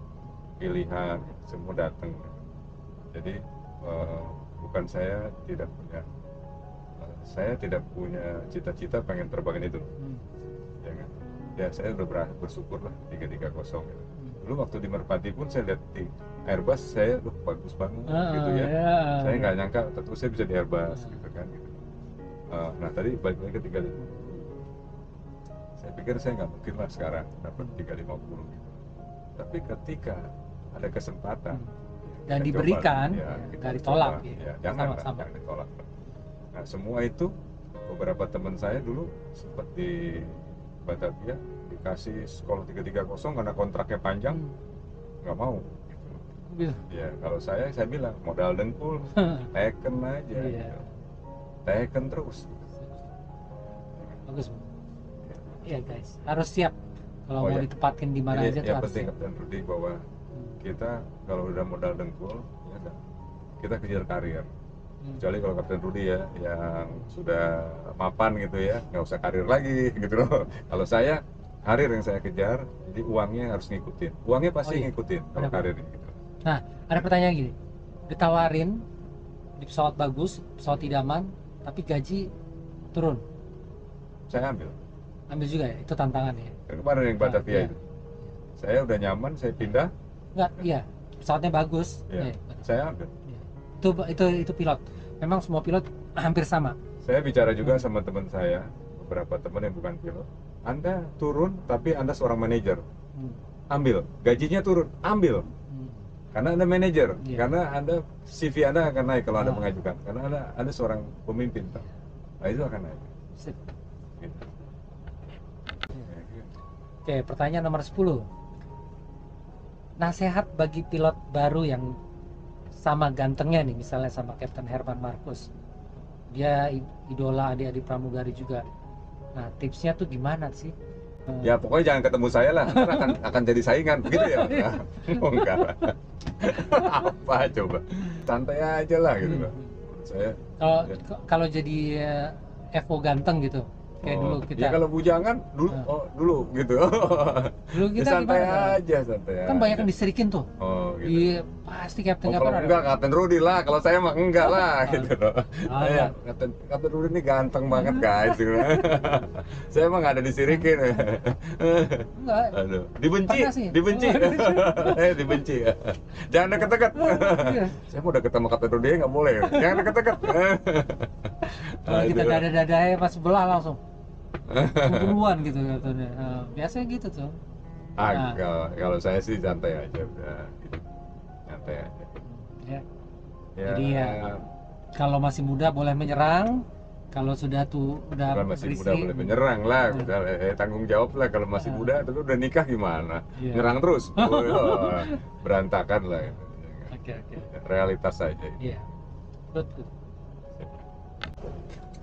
D: pilihan semua datang. Jadi bukan saya tidak punya cita-cita pengen terbangin itu, ya kan? Ya saya udah bersyukur lah 330 gitu. Dulu waktu di Merpati pun saya lihat di Airbus saya bagus banget gitu ya. Saya nggak nyangka tentu saya bisa di Airbus gitu kan. Gitu. Nah tadi balik lagi ke 350. Saya pikir saya nggak mungkin lah sekarang dapat 350 gitu. Tapi ketika ada kesempatan
C: dan
D: kita
C: diberikan,
D: coba, ya, kita
C: dari
D: coba.
C: tolak
D: Ya, jangan ditolak. Nah semua itu beberapa teman saya dulu sempat di Batavia dikasih sekolah 330 karena kontraknya panjang, nggak mau gitu. Ya kalau saya bilang modal dengkul teken aja gitu. Teken terus.
C: Bagus. Iya guys, harus siap kalau mau ditempatin di mana aja tuh
D: yang
C: harus
D: penting
C: siap.
D: Kapten Rudi bahwa kita kalau udah modal dengkul ya udah, kita kejar karir. Kecuali kalau Kapten Rudi ya yang sudah mapan gitu ya, nggak usah karir lagi gitu loh. Kalau saya karir yang saya kejar, jadi uangnya harus ngikutin. Uangnya pasti ngikutin kalau karir gitu.
C: Nah, ada pertanyaan gini, ditawarin di pesawat bagus, pesawat idaman, tapi gaji turun,
D: Saya ambil.
C: ambil juga ya, itu tantangannya.
D: Kemarin yang Batavia
C: Iya.
D: itu, saya udah nyaman, saya pindah,
C: Enggak, iya, pesawatnya bagus.
D: ya,
C: Iya,
D: saya ambil.
C: itu pilot. Memang semua pilot hampir sama.
D: Saya bicara juga sama teman saya, beberapa teman yang bukan pilot. Anda turun, tapi Anda seorang manajer. Ambil, gajinya turun, ambil. Karena Anda manajer,
C: Iya.
D: karena Anda CV Anda akan naik kalau Anda mengajukan. Karena Anda seorang pemimpin, nah itu akan naik.
C: Sip.
D: Gitu.
C: Oke, pertanyaan nomor 10. Nasihat bagi pilot baru yang sama gantengnya nih, misalnya sama Captain Herman Marcus. Dia idola adik-adik pramugari juga. Nah, tipsnya tuh gimana sih?
D: Ya pokoknya jangan ketemu saya lah, ntar akan jadi saingan, begitu ya? Oh enggak lah. Apa coba? Santai aja lah gitu loh. Menurut saya.
C: Kalau jadi FO ganteng gitu, kayak dulu kita.
D: Ya kalau bujangan dulu gitu.
C: Dulu kita
D: ya, santai
C: gimana?
D: aja, santai
C: Kan
D: aja.
C: banyak yang diserikin tuh.
D: Oh gitu.
C: Iya, pasti Captain
D: Kalau enggak Kapten Rudi lah, kalau saya mah enggak lah gitu loh. Saya Kapten Rudi ini ganteng banget guys gitu. Saya mah nggak ada disirikin.
C: Enggak.
D: Aduh, dibenci,
C: Pernah sih.
D: dibenci. Dibenci. Jangan deket-deket.
C: Iya.
D: Saya mau deket sama Kapten Rudi nggak boleh. Jangan deket-deket.
C: Kalau kita
D: Aduh.
C: dada-dadanya pas sebelah langsung duluan gitu katanya. Biasanya gitu tuh. Nah.
D: Kalau saya sih santai aja udah gitu. Santai aja.
C: Ya.
D: Ya,
C: Jadi ya kalau masih muda boleh menyerang, kalau sudah udah
D: bukan masih
C: berisi,
D: muda boleh menyerang lah, udah tanggung jawab lah. Kalau masih muda terus udah nikah gimana?
C: Iya.
D: Nyerang terus, berantakan lah.
C: Oke.
D: Realitas saja.
C: Iya. Good.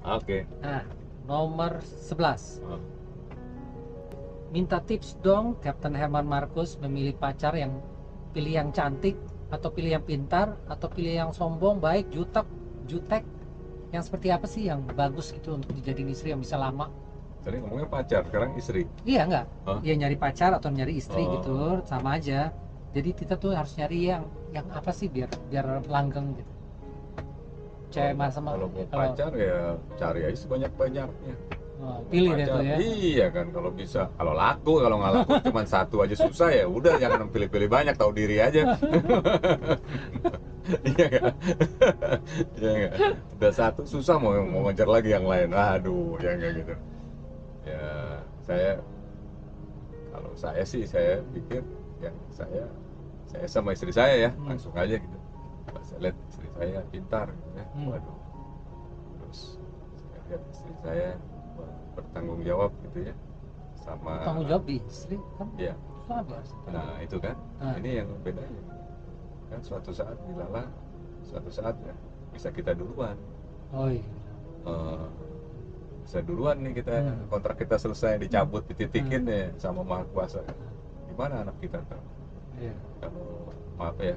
D: Oke.
C: Nah, nomor 11.
D: Oh.
C: Minta tips dong Captain Herman Marcus memilih pacar yang pilih yang cantik atau pilih yang pintar atau pilih yang sombong, baik, jutek, yang seperti apa sih yang bagus gitu untuk dijadiin istri yang bisa lama?
D: Tadi ngomongnya pacar, sekarang istri.
C: Iya enggak?
D: Hah?
C: Ya nyari pacar atau nyari istri
D: Oh.
C: gitu sama aja. Jadi kita tuh harus nyari yang apa sih biar langgeng gitu. Cewek mas sama
D: Kalau mau pacar ya cari aja sebanyak-banyaknya.
C: pilih deh
D: Pacar,
C: tuh ya.
D: iya kan, kalau bisa, kalau laku, kalau nggak laku cuma satu aja susah ya udah, jangan pilih-pilih banyak, tahu diri aja. Iya kan? Iya nggak? Udah satu susah mau ngejar lagi yang lain, aduh ya nggak gitu. Ya kalau saya sih saya pikir ya saya sama istri saya ya langsung aja gitu. Pas saya lihat istri saya pintar gitu ya, waduh, terus saya lihat istri saya bertanggung jawab gitu ya, sama
C: Tanggung jawab di istri kan
D: ya.
C: sabar.
D: Nah itu kan,
C: Nah.
D: ini yang bedanya kan, suatu saat dilalah, suatu saat ya bisa kita duluan.
C: Oh iya.
D: Bisa duluan nih kita, kontrak kita selesai, dicabut, dititikin ya sama Maha Kuasa. Gimana anak kita tuh?
C: Iya.
D: Kalau maaf ya,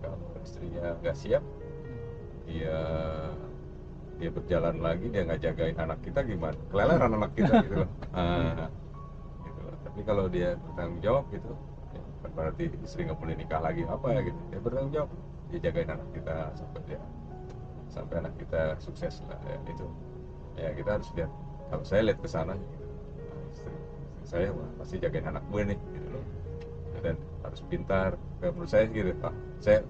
D: kalau istrinya nggak siap, dia berjalan lagi, dia nggak jagain anak kita, gimana? Keleleran anak kita gitu loh. Gitu loh. Tapi kalau dia bertanggung jawab gitu, ya bukan berarti istri nggak boleh nikah lagi apa ya gitu. Dia bertanggung jawab, dia jagain anak kita sampai anak kita sukses lah ya, itu. Ya kita harus lihat, kalau saya lihat ke sana gitu. Nah, istri saya wah pasti jagain anak gue nih gitu loh. Dan harus pintar. Ya, menurut saya gitu, Pak. Saya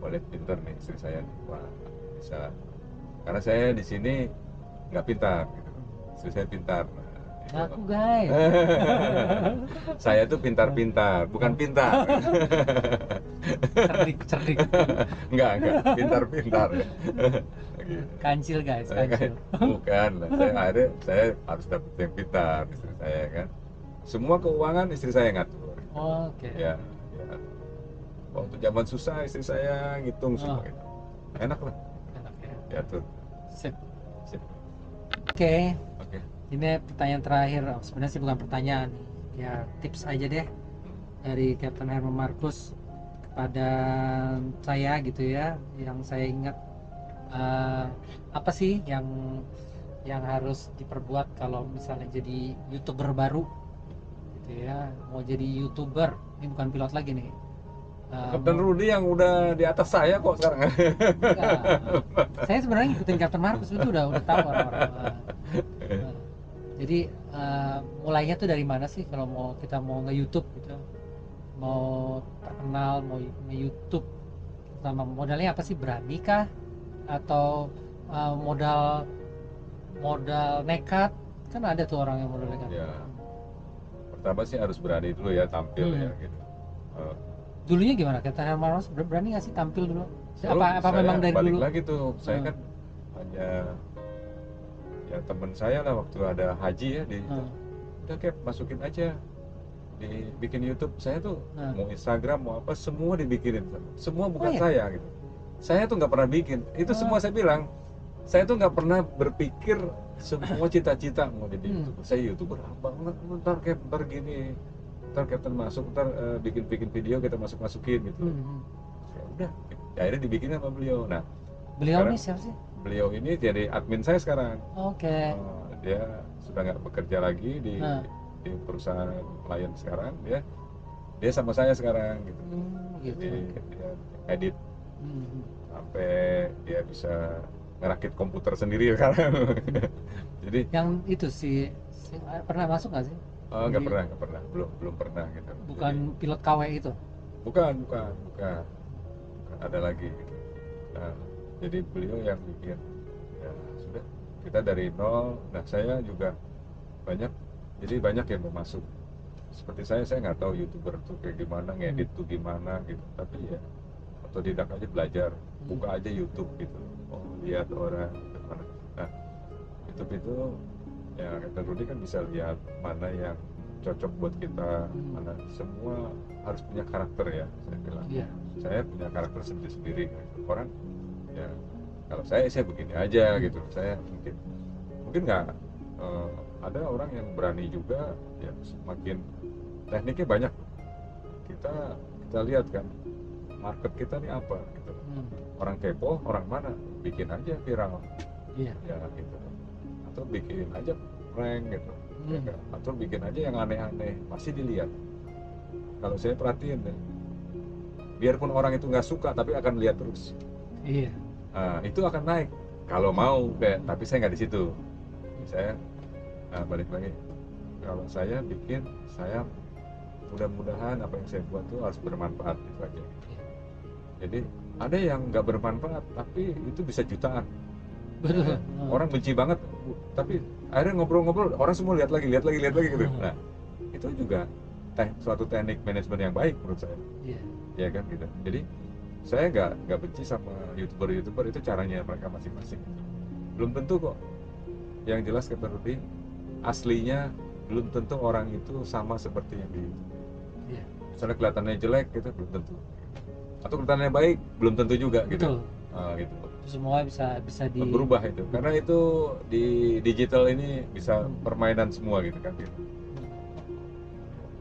D: boleh pintar nih istri saya nih. Wah, bisa. Karena saya di sini nggak pintar gitu. Istri saya pintar. Nah, itu.
C: Aku guys.
D: Saya tuh pintar-pintar, bukan pintar.
C: cerdik.
D: Enggak, pintar-pintar. Gitu.
C: Kancil guys, kancil.
D: Bukan lah, saya harus dapet yang pintar istri saya kan. Semua keuangan istri saya ngatur.
C: Oke.
D: Ya. Waktu zaman susah istri saya ngitung semua gitu. Enak lah.
C: Enak ya.
D: Ya tuh.
C: Sip.
D: Sip.
C: Oke.
D: Oke.
C: Ini pertanyaan terakhir. Sebenarnya sih bukan pertanyaan. Ya tips aja deh dari Captain Herman Marcus kepada saya gitu ya. Yang saya ingat apa sih yang harus diperbuat kalau misalnya jadi YouTuber baru gitu ya, mau jadi YouTuber, ini bukan pilot lagi nih.
D: Kapten Rudy yang udah di atas saya kok sekarang.
C: Enggak. Saya sebenarnya ngikutin Captain Marcus itu udah tahu orang-orang. Jadi mulainya tuh dari mana sih kalau kita mau nge-YouTube gitu, mau terkenal, mau nge-YouTube, sama modalnya apa sih, berani kah atau modal nekat? Kan ada tuh orang yang modal nekat.
D: Ya. Pertama sih harus berani dulu ya tampil ya gitu.
C: Dulunya gimana? Captain Herman Marcus berani nggak sih tampil dulu? Apa
D: Saya
C: memang dari
D: balik
C: dulu?
D: lagi tuh, saya kan hanya ya teman saya lah waktu ada haji ya di udah Cap, masukin aja, dibikin YouTube. Saya tuh mau Instagram mau apa semua dibikinin, semua bukan saya gitu. Saya tuh nggak pernah bikin itu, semua saya bilang. Saya tuh nggak pernah berpikir semua cita-cita mau jadi YouTuber. Saya YouTuber apa? Ntar Cap, ntar gini, ntar Captain masuk, ntar bikin video kita masukin gitu. Ya udah, akhirnya dibikin sama beliau. Nah,
C: beliau
D: sekarang,
C: ini siapa sih?
D: Beliau ini jadi admin saya sekarang.
C: Oke.
D: Dia sudah nggak bekerja lagi di perusahaan lain sekarang, dia sama saya sekarang gitu.
C: Gitu.
D: Jadi dia edit sampai dia bisa ngerakit komputer sendiri sekarang. Jadi
C: yang itu sih pernah masuk nggak sih?
D: nggak pernah, belum pernah gitu.
C: Bukan
D: jadi,
C: pilot KW itu?
D: bukan, ada lagi gitu. Nah, jadi beliau yang bikin, ya sudah, kita dari nol. Nah, saya juga banyak yang mau masuk seperti saya nggak tahu YouTuber tuh kayak gimana, ngedit tuh gimana gitu, tapi ya otodidak aja, belajar, buka aja YouTube gitu, lihat orang gimana. Nah, YouTube itu ya Captain Rudy kan bisa lihat mana yang cocok buat kita, mana, semua harus punya karakter ya, saya bilang. Saya punya karakter sendiri gitu. Orang ya kalau saya begini aja gitu. Saya mungkin nggak ada orang yang berani juga ya, semakin tekniknya banyak. Kita lihat kan market kita nih apa gitu.
C: Hmm.
D: Orang kepo, orang mana bikin aja viral
C: Iya.
D: ya gitu, atau bikin aja prank gitu. Ya
C: Hmm.
D: kan? Atau bikin aja yang aneh-aneh, pasti dilihat. Kalau saya perhatiin deh, biarpun orang itu nggak suka tapi akan lihat terus.
C: Iya.
D: Nah, itu akan naik kalau mau kayak, tapi saya nggak di situ. Saya balik lagi, kalau saya bikin, saya mudah-mudahan apa yang saya buat tuh harus bermanfaat, itu aja. Jadi ada yang nggak bermanfaat tapi itu bisa jutaan.
C: Betul.
D: Ya, orang benci banget tapi akhirnya ngobrol-ngobrol orang semua lihat lagi gitu. Nah itu juga suatu teknik manajemen yang baik menurut saya.
C: Iya.
D: Ya kan gitu. Jadi saya nggak benci sama youtuber, itu caranya mereka masing-masing. Belum tentu kok, yang jelas kata Rudy, aslinya belum tentu orang itu sama seperti yang di YouTube.
C: Iya.
D: Misalnya kelihatannya jelek gitu, belum tentu, atau kelihatannya baik, belum tentu juga gitu.
C: Betul.
D: Gitu.
C: Itu semua bisa di
D: Berubah itu, karena itu di digital ini bisa permainan semua gitu kan gitu.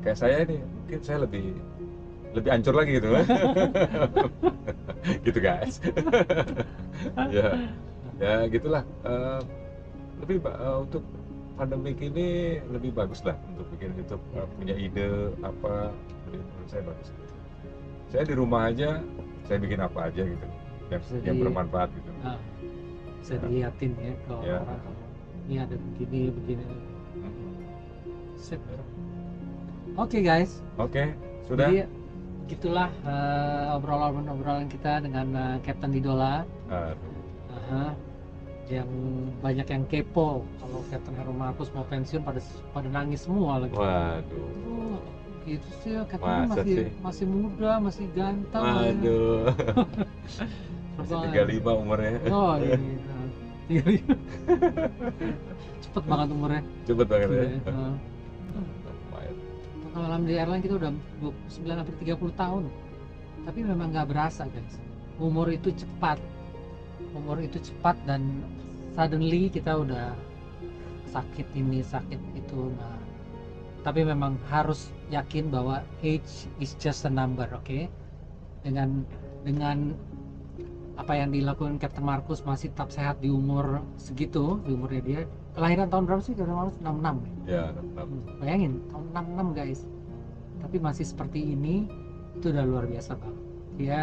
D: Kayak saya ini mungkin saya lebih hancur lagi gitu. Gitu guys. Ya gitulah. Untuk pandemik ini lebih bagus lah untuk bikin YouTube, punya ide apa, menurut saya bagus. Saya di rumah aja saya bikin apa aja gitu yang bermanfaat gitu.
C: Nah, bisa dilihatin ya ke
D: Ya.
C: orang kalau ini ada begini. Sip. Oke guys,
D: Oke, sudah.
C: jadi gitulah obrolan kita dengan Captain Didola.
D: Aduh.
C: Aha. Yang banyak yang kepo kalau Captain Heru Markus mau pensiun pada nangis semua lagi.
D: Waduh.
C: Oh, gitu sih, Captain
D: Masa sih?
C: masih muda, masih ganteng.
D: Aduh. Masih
C: Masih
D: 35 umurnya.
C: Oh iya. 35. Cepet banget umurnya.
D: Cepet banget ya.
C: Iya,
D: Lumayan.
C: Pengalaman di airline kita udah 29 hampir 30 tahun. Tapi memang nggak berasa guys. Umur itu cepat dan suddenly kita udah sakit ini, sakit itu. Nah, tapi memang harus yakin bahwa age is just a number, oke? Dengan apa yang dilakukan Captain Markus masih tetap sehat di umur segitu, di umurnya dia. Kelahiran tahun berapa sih Captain Markus? 66 ya?
D: Ya, 66.
C: Bayangin, tahun 66 guys. Tapi masih seperti ini, itu udah luar biasa banget. Dia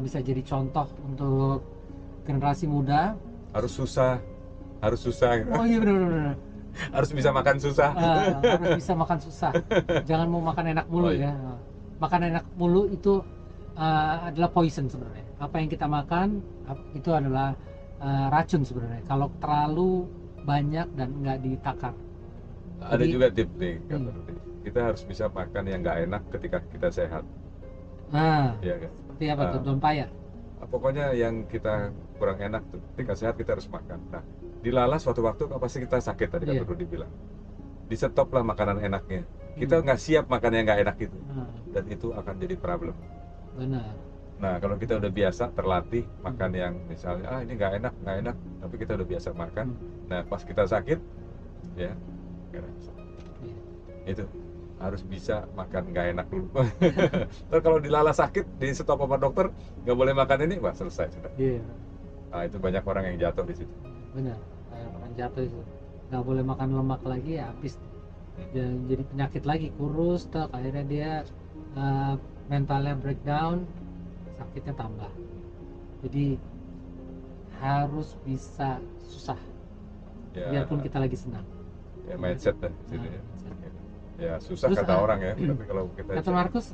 C: bisa jadi contoh untuk generasi muda.
D: Harus susah gitu.
C: Oh iya benar.
D: Harus bisa makan susah.
C: Harus bisa makan susah. Jangan mau makan enak mulu.
D: Oh, iya.
C: Ya. Makan enak mulu itu adalah poison sebenarnya. Apa yang kita makan itu adalah racun sebenarnya. Kalau terlalu banyak dan nggak ditakar.
D: Ada
C: Jadi-
D: juga tip nih, kata Rudy. Kita harus bisa makan yang nggak enak ketika kita sehat.
C: Nah,
D: Iya kan?
C: seperti apa tuh? Dompaya.
D: Pokoknya yang kita kurang enak tuh, ketika sehat kita harus makan. Nah, dilalas suatu waktu pasti kita sakit tadi kata
C: Iya.
D: Rudy bilang. Di stop lah makanan enaknya. Kita nggak siap makan yang nggak enak itu,
C: Nah,
D: dan itu akan jadi problem.
C: benar.
D: Nah, kalau kita udah biasa terlatih makan yang misalnya ini nggak enak, tapi kita udah biasa makan. Nah, pas kita sakit, ya, nggak bisa.
C: Iya.
D: Itu harus bisa makan nggak enak dulu. Terus kalau dilalas sakit, di stop sama dokter, nggak boleh makan ini, wah selesai sudah.
C: Iya.
D: Nah, itu banyak orang yang jatuh di situ.
C: Benar, kayak makan jatuh itu nggak boleh makan lemak lagi ya habis jadi penyakit lagi, kurus tuh akhirnya dia mentalnya breakdown, sakitnya tambah. Jadi harus bisa susah
D: Ya,
C: biarpun kita lagi senang.
D: ya mindset dah di sini.
C: Nah,
D: Ya susah
C: Terus,
D: kata orang ya, tapi kalau kita
C: Kata Markus,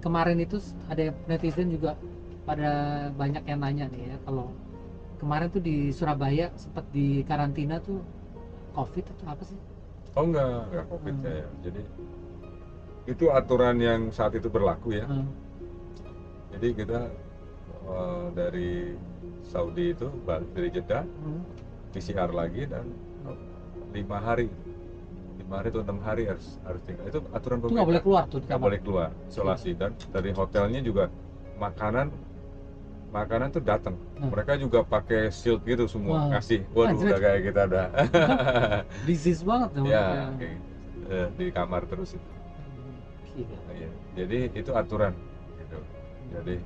C: kemarin itu ada netizen juga pada banyak yang nanya nih ya, kalau kemarin tuh di Surabaya sempat di karantina tuh COVID atau apa sih?
D: oh enggak COVID ya. Jadi itu aturan yang saat itu berlaku ya. Jadi kita dari Saudi itu balik dari Jeddah, PCR lagi dan 5 hari atau 6 hari harus tinggal. Itu aturan
C: Itu nggak boleh keluar tuh di
D: Nggak
C: kamar.
D: boleh keluar, isolasi. Dan dari hotelnya juga makanan tuh datang. Mereka juga pakai shield gitu semua,
C: Wah.
D: ngasih. Waduh,
C: Anjir.
D: udah kayak kita ada.
C: Disease banget tuh.
D: Ya, kayak gitu. Di kamar terus itu.
C: Gila.
D: Iya. Jadi itu aturan gitu. Ya, Jadi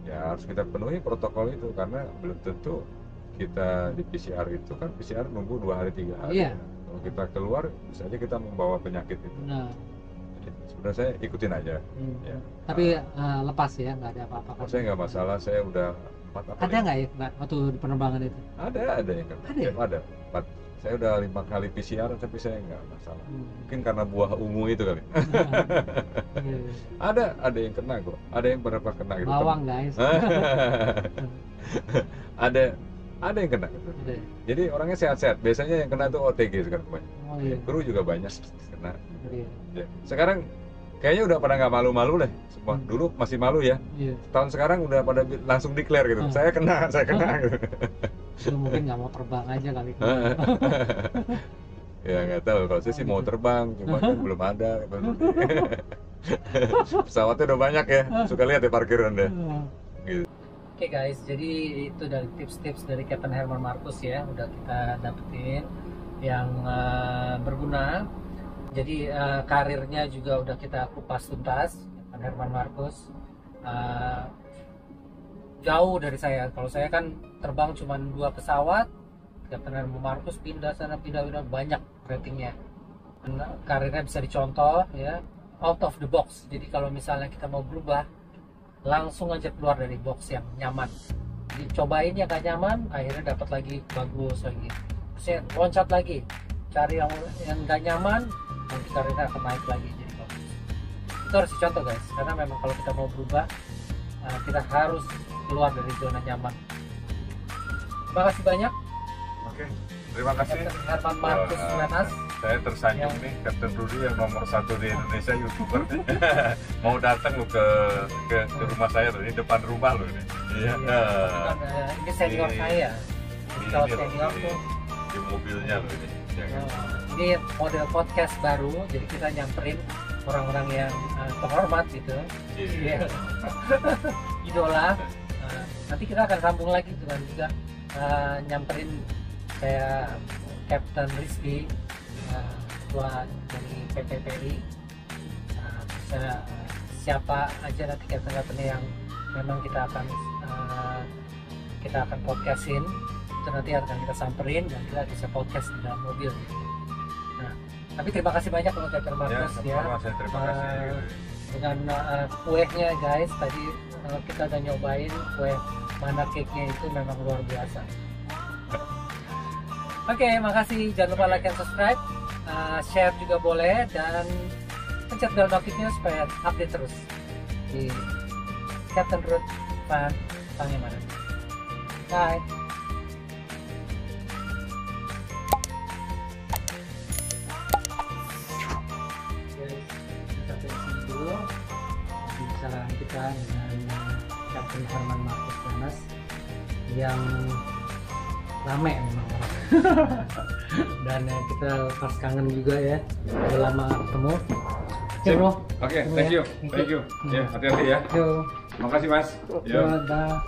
D: ya harus kita penuhi protokol itu karena belum tentu kita di PCR itu kan PCR nunggu 2 hari 3 hari.
C: Iya.
D: Kalau kita keluar bisa aja kita membawa penyakit itu.
C: Nah,
D: Jadi sebenarnya saya ikutin aja. Ya.
C: tapi lepas ya, nggak ada apa-apa kan?
D: Kalau saya nggak masalah, saya udah 4 apa
C: Ada nggak ya Mbak, waktu di penerbangan itu?
D: Ada yang kena.
C: Ada ya?
D: Ada. 4. Saya udah 5 kali PCR tapi saya nggak masalah. Mungkin karena buah ungu itu kali.
C: Iya.
D: Ada yang kena kok. Ada yang beberapa kena gitu.
C: Bawang guys.
D: ada yang kena.
C: Ada ya?
D: Jadi orangnya sehat-sehat. Biasanya yang kena tuh OTG sekarang banyak.
C: Oh iya.
D: Kru juga banyak kena.
C: Iya.
D: Ya. Sekarang kayaknya udah pada nggak malu-malu deh. Semua dulu masih malu ya.
C: Iya.
D: Tahun sekarang udah pada langsung declare gitu. Saya kena gitu.
C: Lu mungkin nggak mau terbang aja kali.
D: Ya nggak tahu. Kalau saya sih mau terbang, cuma kan belum ada. Pesawatnya udah banyak ya. Suka lihat ya parkiran deh. Gitu.
C: Oke guys, jadi itu dari tips-tips dari Captain Herman Marcus ya, udah kita dapetin yang berguna. Jadi karirnya juga udah kita kupas tuntas. Captain Herman Marcus jauh dari saya. Kalau saya kan terbang cuma 2 pesawat, Captain Herman Marcus pindah sana pindah banyak ratingnya. Karirnya bisa dicontoh ya, out of the box. Jadi kalau misalnya kita mau berubah, langsung aja keluar dari box yang nyaman. Dicobain yang gak nyaman, akhirnya dapat lagi bagus lagi. Terus loncat lagi, cari yang gak nyaman, nanti karirnya akan naik lagi jadi bagus. Itu harus dicontoh guys, karena memang kalau kita mau berubah, kita harus keluar dari zona nyaman. Terima kasih banyak.
D: Oke, terima kasih.
C: Captain Herman Marcus Menas.
D: Saya tersanjung nih Captain Rudy yang nomor 1 di Indonesia YouTuber nih. Mau datang lo ke rumah saya tuh, ini depan rumah lo nih. Iya.
C: Ini senior saya. Kalau senior tuh
D: di mobilnya lo ini. Ya kan?
C: Ini model podcast baru, jadi kita nyamperin orang-orang yang terhormat gitu.
D: Iya.
C: Idola. Nanti kita akan sambung lagi dengan juga nyamperin kayak Captain Rizky, ketua dari PPPI. Bisa siapa aja nanti captain yang memang kita akan podcastin, itu nanti akan kita samperin dan kita bisa podcast di dalam mobil. Nah, tapi terima kasih banyak untuk Captain Marcus ya.
D: Terima kasih.
C: Dengan kuenya guys, tadi kita udah nyobain kue mana cake-nya itu memang luar biasa. Oke, makasih. Jangan lupa like dan subscribe, share juga boleh, dan pencet bel notifnya supaya update terus di Captain Root Pangemana. Bye. Sampai sini dulu pembicaraan kita dengan Captain Herman Marcus Menas yang rame memang. Dan kita pas kangen juga ya, udah lama ketemu. Oke bro.
D: Oke, thank you. Ya, hati-hati ya.
C: Yo.
D: Makasih Mas. Yo.
C: Dah.